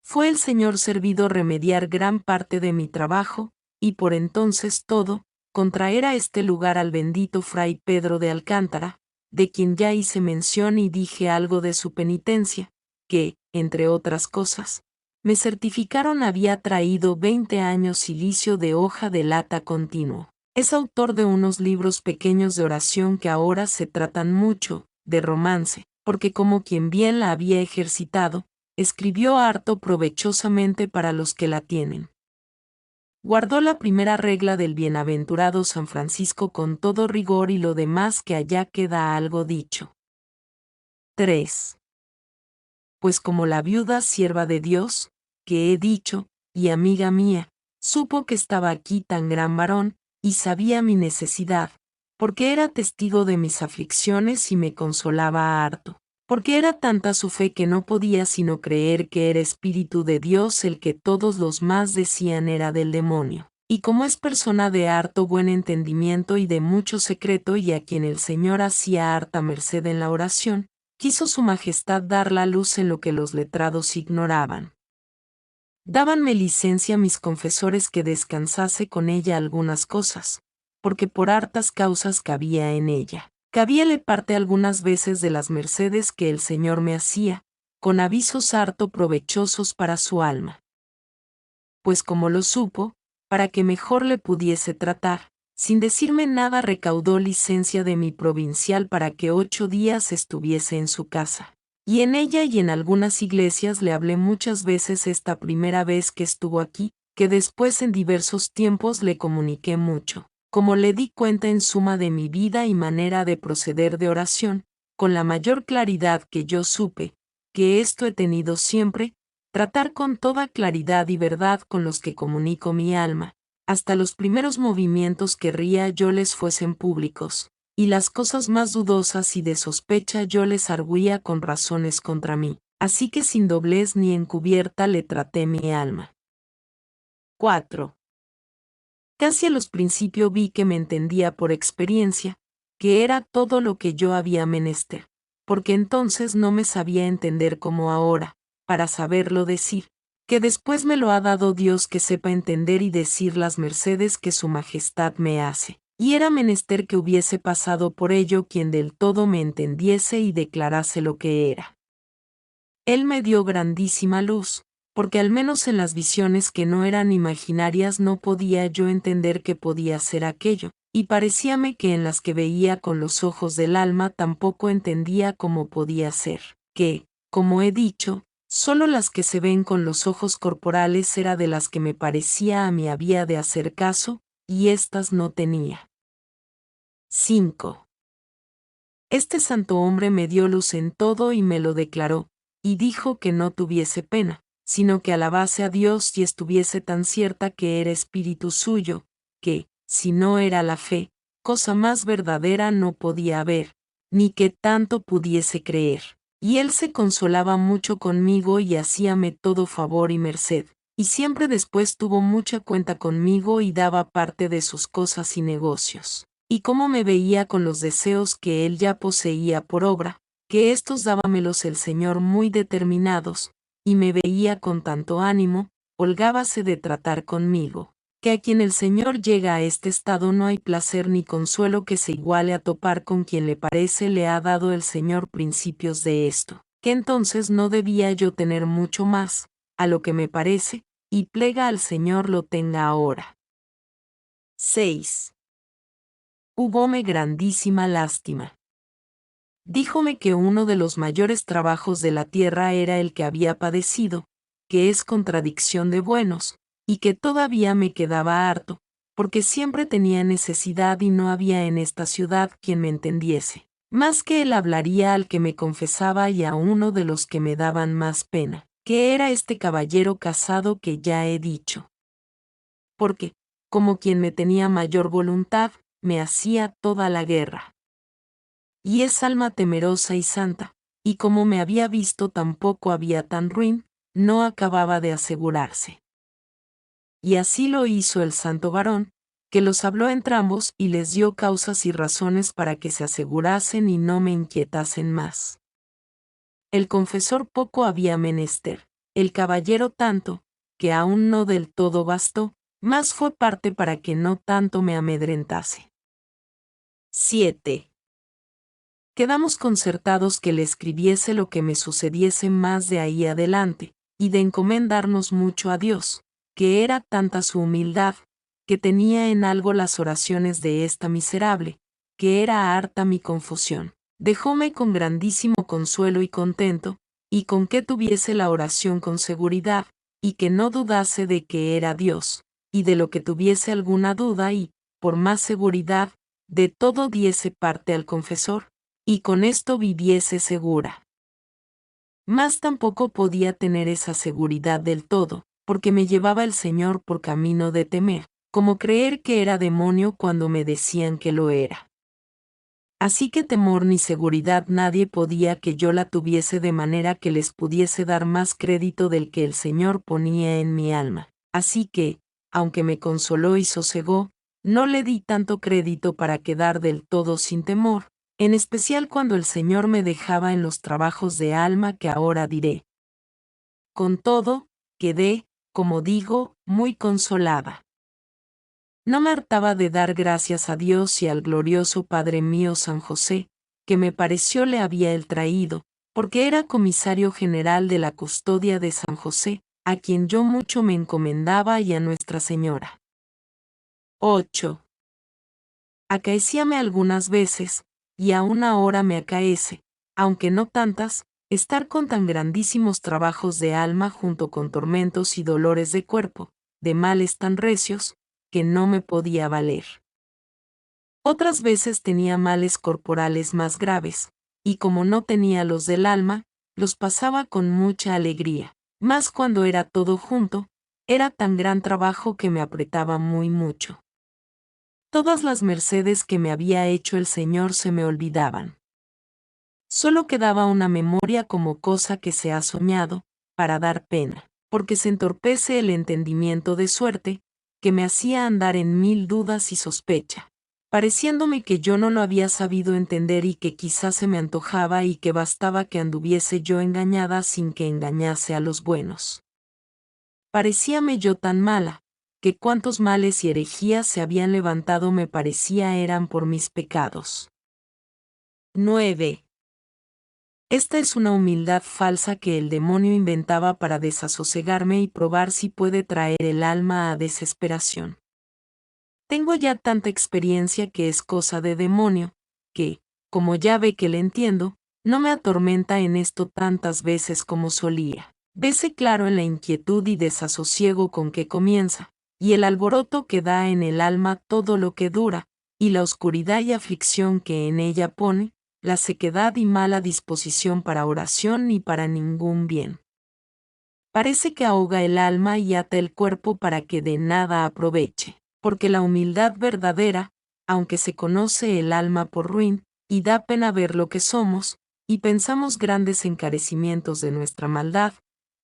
Fue el Señor servido remediar gran parte de mi trabajo, y por entonces todo, contraer a este lugar al bendito fray Pedro de Alcántara, de quien ya hice mención y dije algo de su penitencia, que, entre otras cosas, me certificaron había traído 20 años cilicio de hoja de lata continuo. Es autor de unos libros pequeños de oración que ahora se tratan mucho, de romance, porque como quien bien la había ejercitado, escribió harto provechosamente para los que la tienen. Guardó la primera regla del bienaventurado San Francisco con todo rigor y lo demás que allá queda algo dicho. 3. Pues como la viuda sierva de Dios, que he dicho, y amiga mía, supo que estaba aquí tan gran varón, y sabía mi necesidad, porque era testigo de mis aflicciones y me consolaba harto. Porque era tanta su fe que no podía sino creer que era Espíritu de Dios el que todos los más decían era del demonio. Y como es persona de harto buen entendimiento y de mucho secreto y a quien el Señor hacía harta merced en la oración, quiso su majestad dar la luz en lo que los letrados ignoraban. Dábanme licencia mis confesores que descansase con ella algunas cosas, porque por hartas causas cabía en ella. Cabíale parte algunas veces de las mercedes que el Señor me hacía, con avisos harto provechosos para su alma. Pues como lo supo, para que mejor le pudiese tratar, sin decirme nada recaudó licencia de mi provincial para que 8 días estuviese en su casa. Y en ella y en algunas iglesias le hablé muchas veces esta primera vez que estuvo aquí, que después en diversos tiempos le comuniqué mucho, como le di cuenta en suma de mi vida y manera de proceder de oración, con la mayor claridad que yo supe, que esto he tenido siempre, tratar con toda claridad y verdad con los que comunico mi alma. Hasta los primeros movimientos querría yo les fuesen públicos, y las cosas más dudosas y de sospecha yo les arguía con razones contra mí, así que sin doblez ni encubierta le traté mi alma. 4. Casi a los principios vi que me entendía por experiencia, que era todo lo que yo había menester, porque entonces no me sabía entender como ahora, para saberlo decir, que después me lo ha dado Dios que sepa entender y decir las mercedes que su majestad me hace, y era menester que hubiese pasado por ello quien del todo me entendiese y declarase lo que era. Él me dio grandísima luz, porque al menos en las visiones que no eran imaginarias no podía yo entender qué podía ser aquello, y parecíame que en las que veía con los ojos del alma tampoco entendía cómo podía ser, que, como he dicho, solo las que se ven con los ojos corporales era de las que me parecía a mí había de hacer caso, y éstas no tenía. 5. Este santo hombre me dio luz en todo y me lo declaró, y dijo que no tuviese pena, sino que alabase a Dios y estuviese tan cierta que era espíritu suyo, que, si no era la fe, cosa más verdadera no podía haber, ni que tanto pudiese creer. Y él se consolaba mucho conmigo y hacíame todo favor y merced, y siempre después tuvo mucha cuenta conmigo y daba parte de sus cosas y negocios. Y cómo me veía con los deseos que él ya poseía por obra, que éstos dábamelos el Señor muy determinados, y me veía con tanto ánimo, holgábase de tratar conmigo, que a quien el Señor llega a este estado no hay placer ni consuelo que se iguale a topar con quien le parece le ha dado el Señor principios de esto, que entonces no debía yo tener mucho más, a lo que me parece, y plega al Señor lo tenga ahora. 6. Hubóme grandísima lástima. Díjome que uno de los mayores trabajos de la tierra era el que había padecido, que es contradicción de buenos, y que todavía me quedaba harto, porque siempre tenía necesidad y no había en esta ciudad quien me entendiese. Más que él hablaría al que me confesaba y a uno de los que me daban más pena, que era este caballero casado que ya he dicho. Porque, como quien me tenía mayor voluntad, me hacía toda la guerra. Y es alma temerosa y santa, y como me había visto tampoco había tan ruin, no acababa de asegurarse. Y así lo hizo el santo varón, que los habló entrambos y les dio causas y razones para que se asegurasen y no me inquietasen más. El confesor poco había menester, el caballero tanto, que aún no del todo bastó, más fue parte para que no tanto me amedrentase. 7. Quedamos concertados que le escribiese lo que me sucediese más de ahí adelante, y de encomendarnos mucho a Dios, que era tanta su humildad, que tenía en algo las oraciones de esta miserable, que era harta mi confusión. Dejóme con grandísimo consuelo y contento, y con que tuviese la oración con seguridad, y que no dudase de que era Dios, y de lo que tuviese alguna duda y, por más seguridad, de todo diese parte al confesor, y con esto viviese segura. Mas tampoco podía tener esa seguridad del todo, porque me llevaba el Señor por camino de temer, como creer que era demonio cuando me decían que lo era. Así que temor ni seguridad nadie podía que yo la tuviese de manera que les pudiese dar más crédito del que el Señor ponía en mi alma. Así que, aunque me consoló y sosegó, no le di tanto crédito para quedar del todo sin temor, en especial cuando el Señor me dejaba en los trabajos de alma que ahora diré. Con todo, quedé, como digo, muy consolada. No me hartaba de dar gracias a Dios y al glorioso Padre mío San José, que me pareció le había él traído, porque era comisario general de la custodia de San José, a quien yo mucho me encomendaba y a Nuestra Señora. 8. Acaecíame algunas veces, y aún ahora me acaece, aunque no tantas, estar con tan grandísimos trabajos de alma junto con tormentos y dolores de cuerpo, de males tan recios, que no me podía valer. Otras veces tenía males corporales más graves, y como no tenía los del alma, los pasaba con mucha alegría. Mas cuando era todo junto, era tan gran trabajo que me apretaba muy mucho. Todas las mercedes que me había hecho el Señor se me olvidaban. Solo quedaba una memoria como cosa que se ha soñado, para dar pena, porque se entorpece el entendimiento de suerte, que me hacía andar en mil dudas y sospecha, pareciéndome que yo no lo había sabido entender y que quizás se me antojaba y que bastaba que anduviese yo engañada sin que engañase a los buenos. Parecíame yo tan mala, que cuantos males y herejías se habían levantado me parecía eran por mis pecados. 9. Esta es una humildad falsa que el demonio inventaba para desasosegarme y probar si puede traer el alma a desesperación. Tengo ya tanta experiencia que es cosa de demonio, que, como ya ve que le entiendo, no me atormenta en esto tantas veces como solía. Vese claro en la inquietud y desasosiego con que comienza, y el alboroto que da en el alma todo lo que dura, y la oscuridad y aflicción que en ella pone, la sequedad y mala disposición para oración y para ningún bien. Parece que ahoga el alma y ata el cuerpo para que de nada aproveche, porque la humildad verdadera, aunque se conoce el alma por ruin, y da pena ver lo que somos, y pensamos grandes encarecimientos de nuestra maldad,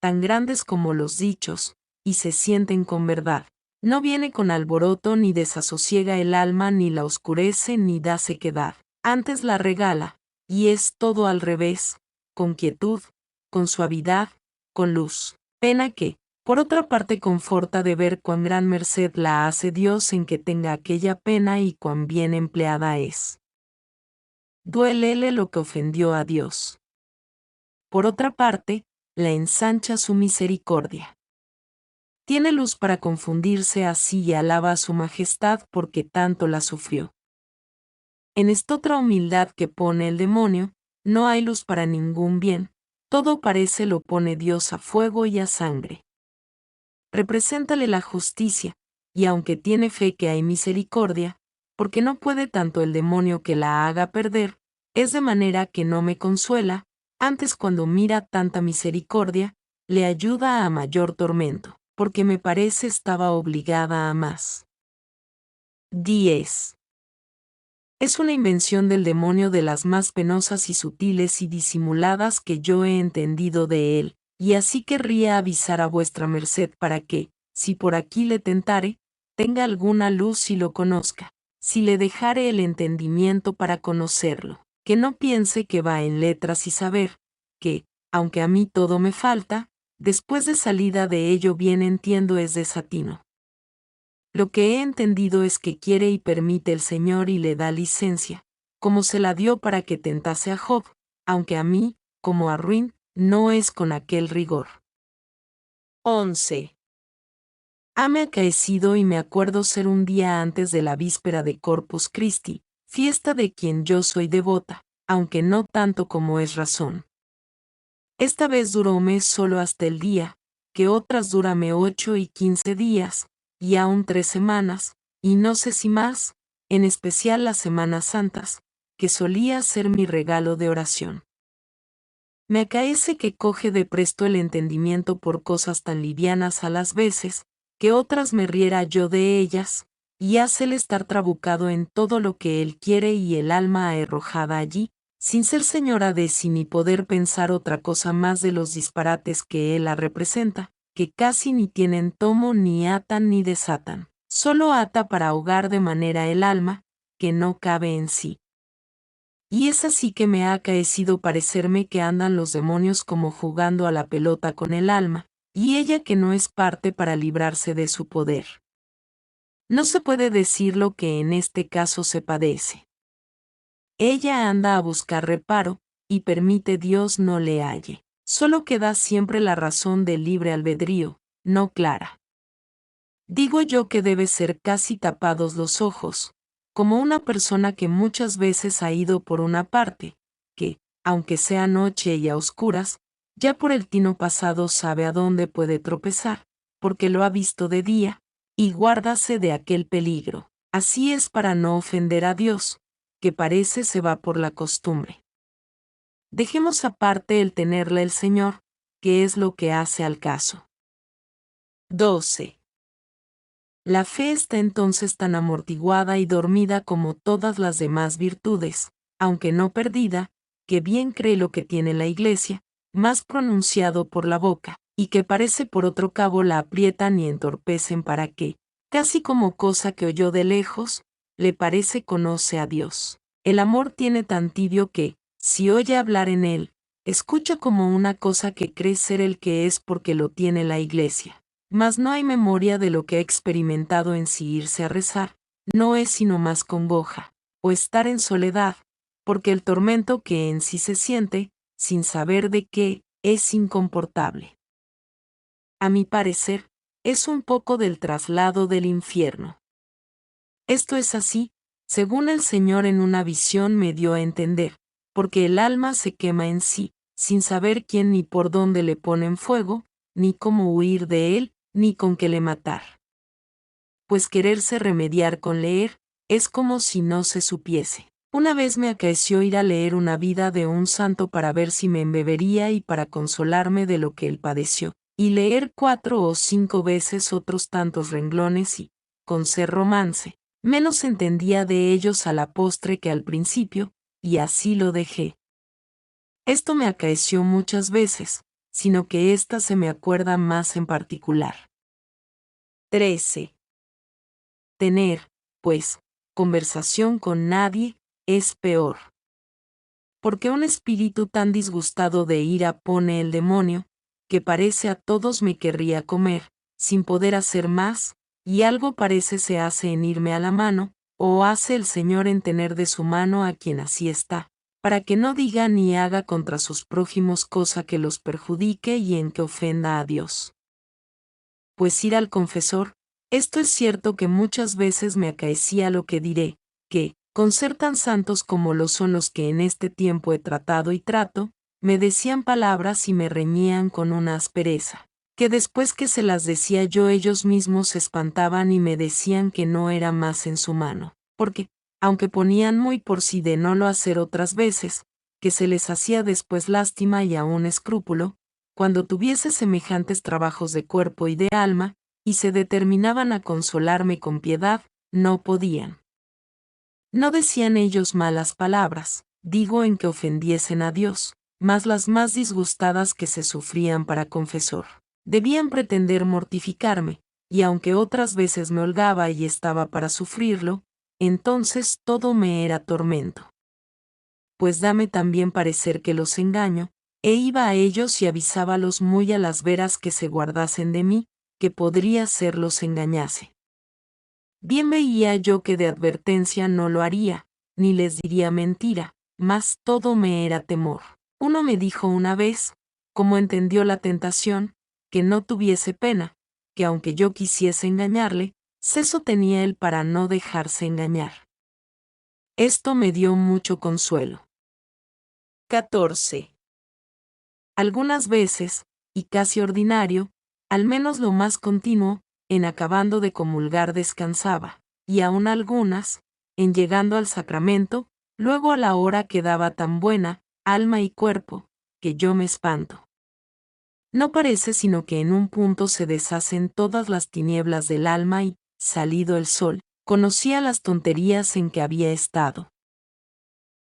tan grandes como los dichos, y se sienten con verdad, no viene con alboroto ni desasosiega el alma ni la oscurece ni da sequedad, antes la regala, y es todo al revés, con quietud, con suavidad, con luz. Pena que, por otra parte, conforta de ver cuán gran merced la hace Dios en que tenga aquella pena y cuán bien empleada es. Duélele lo que ofendió a Dios. Por otra parte, la ensancha su misericordia. Tiene luz para confundirse así y alaba a su majestad porque tanto la sufrió. En esta otra humildad que pone el demonio, no hay luz para ningún bien, todo parece lo pone Dios a fuego y a sangre. Represéntale la justicia, y aunque tiene fe que hay misericordia, porque no puede tanto el demonio que la haga perder, es de manera que no me consuela, antes cuando mira tanta misericordia, le ayuda a mayor tormento, porque me parece estaba obligada a más. 10. Es una invención del demonio de las más penosas y sutiles y disimuladas que yo he entendido de él, y así querría avisar a vuestra merced para que, si por aquí le tentare, tenga alguna luz y lo conozca, si le dejare el entendimiento para conocerlo, que no piense que va en letras y saber, que, aunque a mí todo me falta, después de salida de ello bien entiendo es desatino. Lo que he entendido es que quiere y permite el Señor y le da licencia, como se la dio para que tentase a Job, aunque a mí, como a ruin, no es con aquel rigor. 11. Hame acaecido y me acuerdo ser un día antes de la víspera de Corpus Christi, fiesta de quien yo soy devota, aunque no tanto como es razón. Esta vez duróme solo hasta el día, que otras dúrame 8 y 15 días, y aún 3 semanas, y no sé si más, en especial las Semanas Santas, que solía ser mi regalo de oración. Me acaece que coge de presto el entendimiento por cosas tan livianas a las veces, que otras me riera yo de ellas, y hácele estar trabucado en todo lo que él quiere y el alma arrojada allí, sin ser señora de sí ni poder pensar otra cosa más de los disparates que él la representa, que casi ni tienen tomo ni atan ni desatan, solo ata para ahogar de manera el alma, que no cabe en sí. Y es así que me ha acaecido parecerme que andan los demonios como jugando a la pelota con el alma, y ella que no es parte para librarse de su poder. No se puede decir lo que en este caso se padece. Ella anda a buscar reparo, y permite Dios no le halle. Solo que da siempre la razón del libre albedrío, no clara. Digo yo que debe ser casi tapados los ojos, como una persona que muchas veces ha ido por una parte, que, aunque sea noche y a oscuras, ya por el tino pasado sabe a dónde puede tropezar, porque lo ha visto de día, y guárdase de aquel peligro. Así es para no ofender a Dios, que parece se va por la costumbre. Dejemos aparte el tenerla el Señor, que es lo que hace al caso. 12. La fe está entonces tan amortiguada y dormida como todas las demás virtudes, aunque no perdida, que bien cree lo que tiene la Iglesia, más pronunciado por la boca, y que parece por otro cabo la aprietan y entorpecen para que, casi como cosa que oyó de lejos, le parece conoce a Dios. El amor tiene tan tibio que, si oye hablar en él, escucha como una cosa que cree ser el que es porque lo tiene la Iglesia. Mas no hay memoria de lo que ha experimentado en sí irse a rezar, no es sino más congoja, o estar en soledad, porque el tormento que en sí se siente, sin saber de qué, es incomportable. A mi parecer, es un poco del traslado del infierno. Esto es así, según el Señor en una visión me dio a entender, porque el alma se quema en sí, sin saber quién ni por dónde le ponen fuego, ni cómo huir de él, ni con qué le matar. Pues quererse remediar con leer, es como si no se supiese. Una vez me acaeció ir a leer una vida de un santo para ver si me embebería y para consolarme de lo que él padeció, y leer 4 o 5 veces otros tantos renglones y, con ser romance, menos entendía de ellos a la postre que al principio, y así lo dejé. Esto me acaeció muchas veces, sino que ésta se me acuerda más en particular. 13. Tener, pues, conversación con nadie, es peor. Porque un espíritu tan disgustado de ira pone el demonio, que parece a todos me querría comer, sin poder hacer más, y algo parece se hace en irme a la mano, o hace el Señor en tener de su mano a quien así está, para que no diga ni haga contra sus prójimos cosa que los perjudique y en que ofenda a Dios. Pues ir al confesor, esto es cierto que muchas veces me acaecía lo que diré, que, con ser tan santos como lo son los que en este tiempo he tratado y trato, me decían palabras y me reñían con una aspereza, que después que se las decía yo ellos mismos se espantaban y me decían que no era más en su mano, porque, aunque ponían muy por sí de no lo hacer otras veces, que se les hacía después lástima y aún escrúpulo, cuando tuviese semejantes trabajos de cuerpo y de alma, y se determinaban a consolarme con piedad, no podían. No decían ellos malas palabras, digo en que ofendiesen a Dios, mas las más disgustadas que se sufrían para confesor. Debían pretender mortificarme, y aunque otras veces me holgaba y estaba para sufrirlo, entonces todo me era tormento. Pues dame también parecer que los engaño, e iba a ellos y avisábalos muy a las veras que se guardasen de mí, que podría ser los engañase. Bien veía yo que de advertencia no lo haría, ni les diría mentira, mas todo me era temor. Uno me dijo una vez, como entendió la tentación, que no tuviese pena, que aunque yo quisiese engañarle, seso tenía él para no dejarse engañar. Esto me dio mucho consuelo. 14. Algunas veces, y casi ordinario, al menos lo más continuo, en acabando de comulgar descansaba, y aun algunas, en llegando al sacramento, luego a la hora quedaba tan buena, alma y cuerpo, que yo me espanto. No parece sino que en un punto se deshacen todas las tinieblas del alma y, salido el sol, conocía las tonterías en que había estado.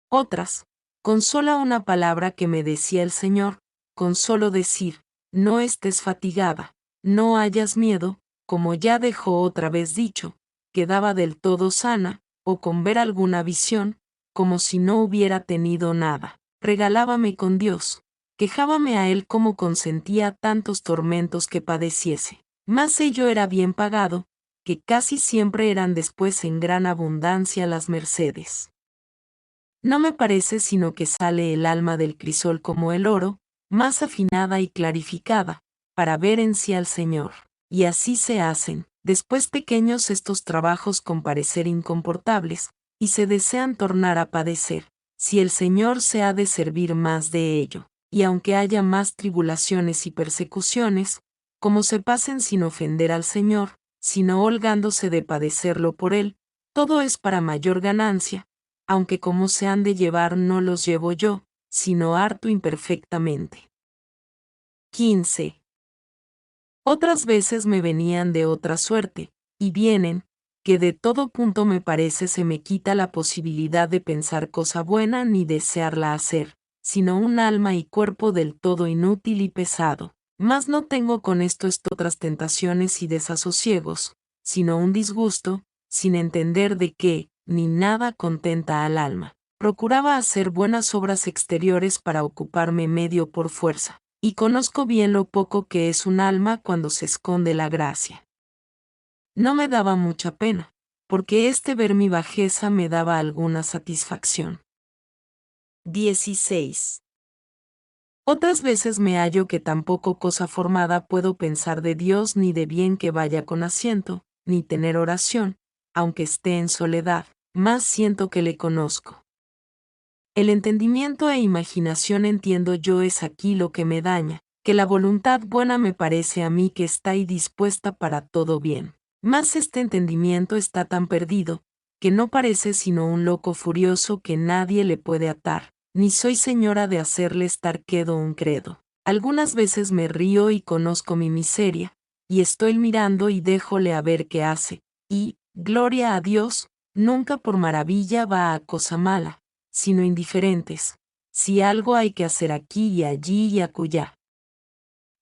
Otras, con sola una palabra que me decía el Señor, con solo decir, no estés fatigada, no hayas miedo, como ya dejó otra vez dicho, quedaba del todo sana, o con ver alguna visión, como si no hubiera tenido nada. Regalábame con Dios, quejábame a él como consentía tantos tormentos que padeciese. Mas ello era bien pagado, que casi siempre eran después en gran abundancia las mercedes. No me parece sino que sale el alma del crisol como el oro, más afinada y clarificada, para ver en sí al Señor. Y así se hacen, después pequeños estos trabajos con parecer incomportables, y se desean tornar a padecer, si el Señor se ha de servir más de ello. Y aunque haya más tribulaciones y persecuciones, como se pasen sin ofender al Señor, sino holgándose de padecerlo por Él, todo es para mayor ganancia, aunque como se han de llevar no los llevo yo, sino harto imperfectamente. 15. Otras veces me venían de otra suerte, y vienen, que de todo punto me parece se me quita la posibilidad de pensar cosa buena ni desearla hacer, sino un alma y cuerpo del todo inútil y pesado. Mas no tengo con esto otras tentaciones y desasosiegos, sino un disgusto, sin entender de qué, ni nada contenta al alma. Procuraba hacer buenas obras exteriores para ocuparme medio por fuerza, y conozco bien lo poco que es un alma cuando se esconde la gracia. No me daba mucha pena, porque ver mi bajeza me daba alguna satisfacción. 16. Otras veces me hallo que tampoco cosa formada puedo pensar de Dios ni de bien que vaya con asiento, ni tener oración, aunque esté en soledad, más siento que le conozco. El entendimiento e imaginación entiendo yo es aquí lo que me daña, que la voluntad buena me parece a mí que está ahí dispuesta para todo bien. Mas este entendimiento está tan perdido, que no parece sino un loco furioso que nadie le puede atar, ni soy señora de hacerle estar quedo un credo. Algunas veces me río y conozco mi miseria, y estoy mirando y déjole a ver qué hace, y, gloria a Dios, nunca por maravilla va a cosa mala, sino indiferentes, si algo hay que hacer aquí y allí y acullá.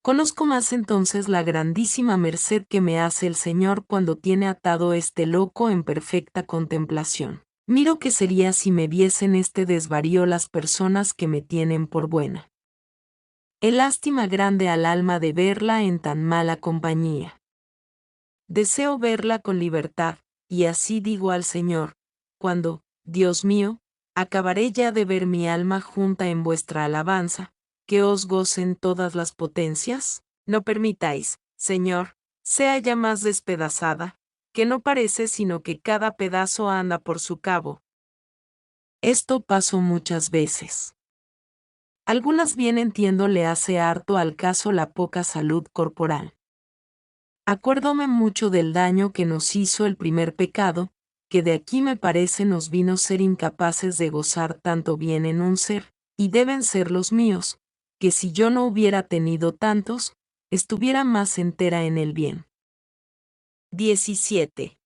Conozco más entonces la grandísima merced que me hace el Señor cuando tiene atado loco en perfecta contemplación. Miro que sería si me viesen desvarío las personas que me tienen por buena. Es lástima grande al alma de verla en tan mala compañía. Deseo verla con libertad, y así digo al Señor, cuando, Dios mío, acabaré ya de ver mi alma junta en vuestra alabanza, que os gocen todas las potencias, no permitáis, Señor, sea ya más despedazada, que no parece sino que cada pedazo anda por su cabo. Esto pasó muchas veces. Algunas bien entiendo le hace harto al caso la poca salud corporal. Acuérdome mucho del daño que nos hizo el primer pecado, que de aquí me parece nos vino ser incapaces de gozar tanto bien en un ser, y deben ser los míos, que si yo no hubiera tenido tantos, estuviera más entera en el bien. 17.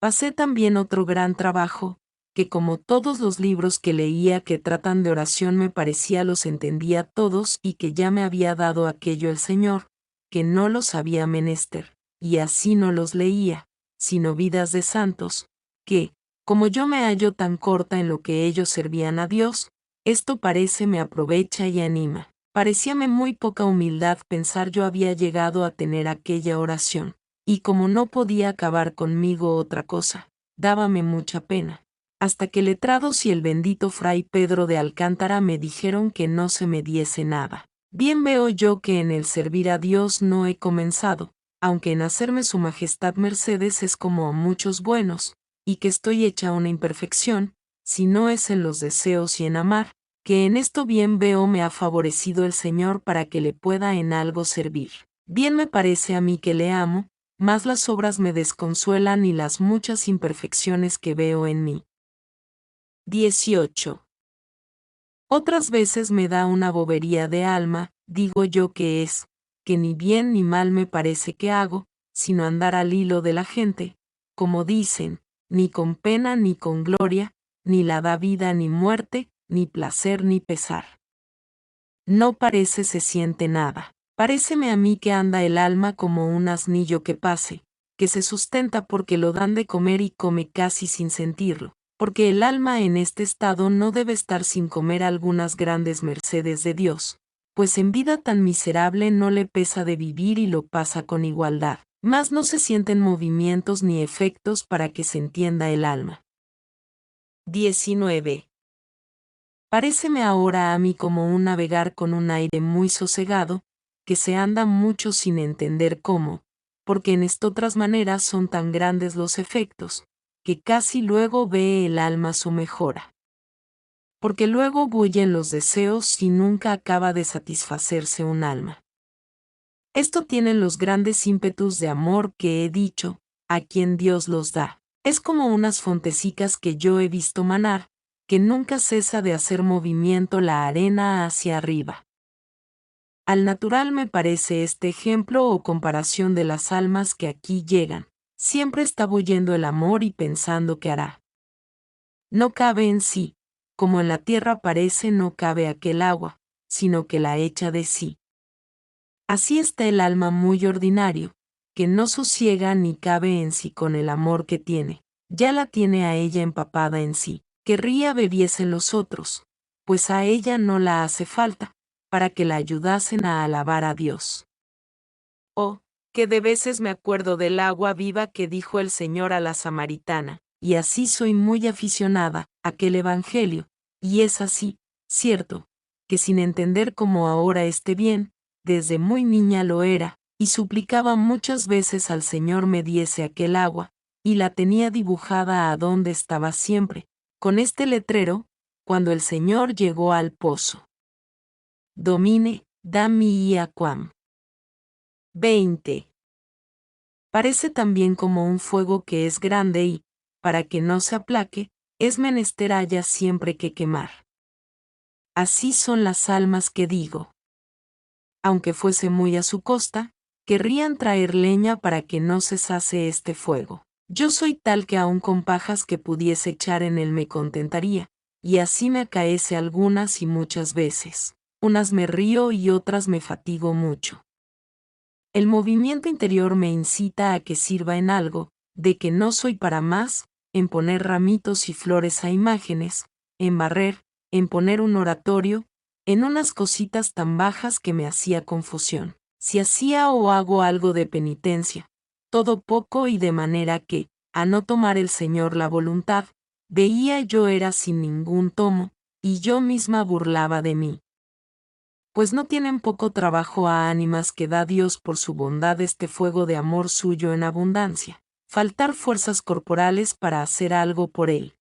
Pasé también otro gran trabajo, que como todos los libros que leía que tratan de oración me parecía los entendía todos y que ya me había dado aquello el Señor, que no los había menester, y así no los leía, sino vidas de santos, que, como yo me hallo tan corta en lo que ellos servían a Dios, esto parece me aprovecha y anima. Parecíame muy poca humildad pensar yo había llegado a tener aquella oración, y como no podía acabar conmigo otra cosa, dábame mucha pena. Hasta que letrados y el bendito fray Pedro de Alcántara me dijeron que no se me diese nada. Bien veo yo que en el servir a Dios no he comenzado, aunque en hacerme su majestad mercedes es como a muchos buenos, y que estoy hecha una imperfección, si no es en los deseos y en amar, que en esto bien veo me ha favorecido el Señor para que le pueda en algo servir. Bien me parece a mí que le amo, mas las obras me desconsuelan y las muchas imperfecciones que veo en mí. 18. Otras veces me da una bobería de alma, digo yo que es, que ni bien ni mal me parece que hago, sino andar al hilo de la gente, como dicen, ni con pena ni con gloria, ni la da vida ni muerte, ni placer ni pesar. No parece se siente nada. Paréceme a mí que anda el alma como un asnillo que pase, que se sustenta porque lo dan de comer y come casi sin sentirlo, porque el alma en este estado no debe estar sin comer algunas grandes mercedes de Dios, pues en vida tan miserable no le pesa de vivir y lo pasa con igualdad, mas no se sienten movimientos ni efectos para que se entienda el alma. 19. Paréceme ahora a mí como un navegar con un aire muy sosegado, que se anda mucho sin entender cómo, porque en estotras maneras son tan grandes los efectos, que casi luego ve el alma su mejora. Porque luego bullen los deseos y nunca acaba de satisfacerse un alma. Esto tienen los grandes ímpetus de amor que he dicho, a quien Dios los da. Es como unas fontecicas que yo he visto manar, que nunca cesa de hacer movimiento la arena hacia arriba. Al natural me parece este ejemplo o comparación de las almas que aquí llegan. Siempre está bullendo el amor y pensando qué hará. No cabe en sí, como en la tierra parece no cabe aquel agua, sino que la echa de sí. Así está el alma muy ordinario, que no sosiega ni cabe en sí con el amor que tiene, ya la tiene a ella empapada en sí, querría bebiesen los otros, pues a ella no la hace falta, para que la ayudasen a alabar a Dios. Oh, que de veces me acuerdo del agua viva que dijo el Señor a la samaritana, y así soy muy aficionada a aquel evangelio, y es así, cierto, que sin entender cómo ahora esté bien, desde muy niña lo era, y suplicaba muchas veces al Señor me diese aquel agua, y la tenía dibujada a donde estaba siempre, con este letrero, cuando el Señor llegó al pozo. Domine, dammi aquam. 20. Parece también como un fuego que es grande y, para que no se aplaque, es menester haya siempre que quemar. Así son las almas que digo. Aunque fuese muy a su costa, querrían traer leña para que no cesase este fuego. Yo soy tal que aun con pajas que pudiese echar en él me contentaría, y así me acaece algunas y muchas veces. Unas me río y otras me fatigo mucho. El movimiento interior me incita a que sirva en algo, de que no soy para más, en poner ramitos y flores a imágenes, en barrer, en poner un oratorio, en unas cositas tan bajas que me hacía confusión. Si hacía o hago algo de penitencia, todo poco y de manera que, a no tomar el Señor la voluntad, veía yo era sin ningún tomo, y yo misma burlaba de mí. Pues no tienen poco trabajo a ánimas que da Dios por su bondad este fuego de amor suyo en abundancia, faltar fuerzas corporales para hacer algo por él.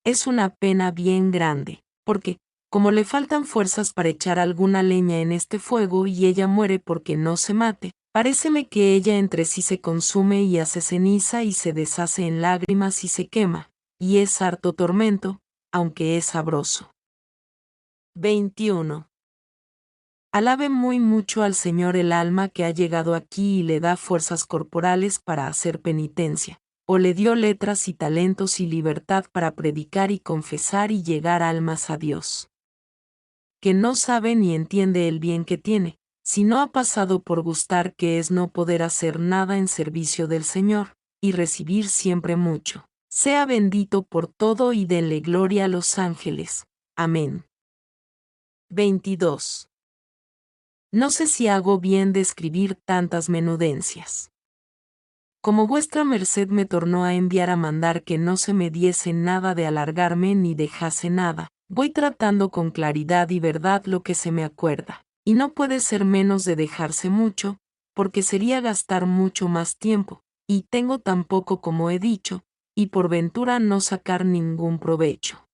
Es una pena bien grande, porque, como le faltan fuerzas para echar alguna leña en este fuego y ella muere porque no se mate, paréceme que ella entre sí se consume y hace ceniza y se deshace en lágrimas y se quema, y es harto tormento, aunque es sabroso. 21. Alabe muy mucho al Señor el alma que ha llegado aquí y le da fuerzas corporales para hacer penitencia, o le dio letras y talentos y libertad para predicar y confesar y llegar almas a Dios. Que no sabe ni entiende el bien que tiene, si no ha pasado por gustar que es no poder hacer nada en servicio del Señor, y recibir siempre mucho. Sea bendito por todo y denle gloria a los ángeles. Amén. 22. No sé si hago bien de escribir tantas menudencias. Como vuestra merced me tornó a enviar a mandar que no se me diese nada de alargarme ni dejase nada, voy tratando con claridad y verdad lo que se me acuerda, y no puede ser menos de dejarse mucho, porque sería gastar mucho más tiempo, y tengo tan poco como he dicho, y por ventura no sacar ningún provecho.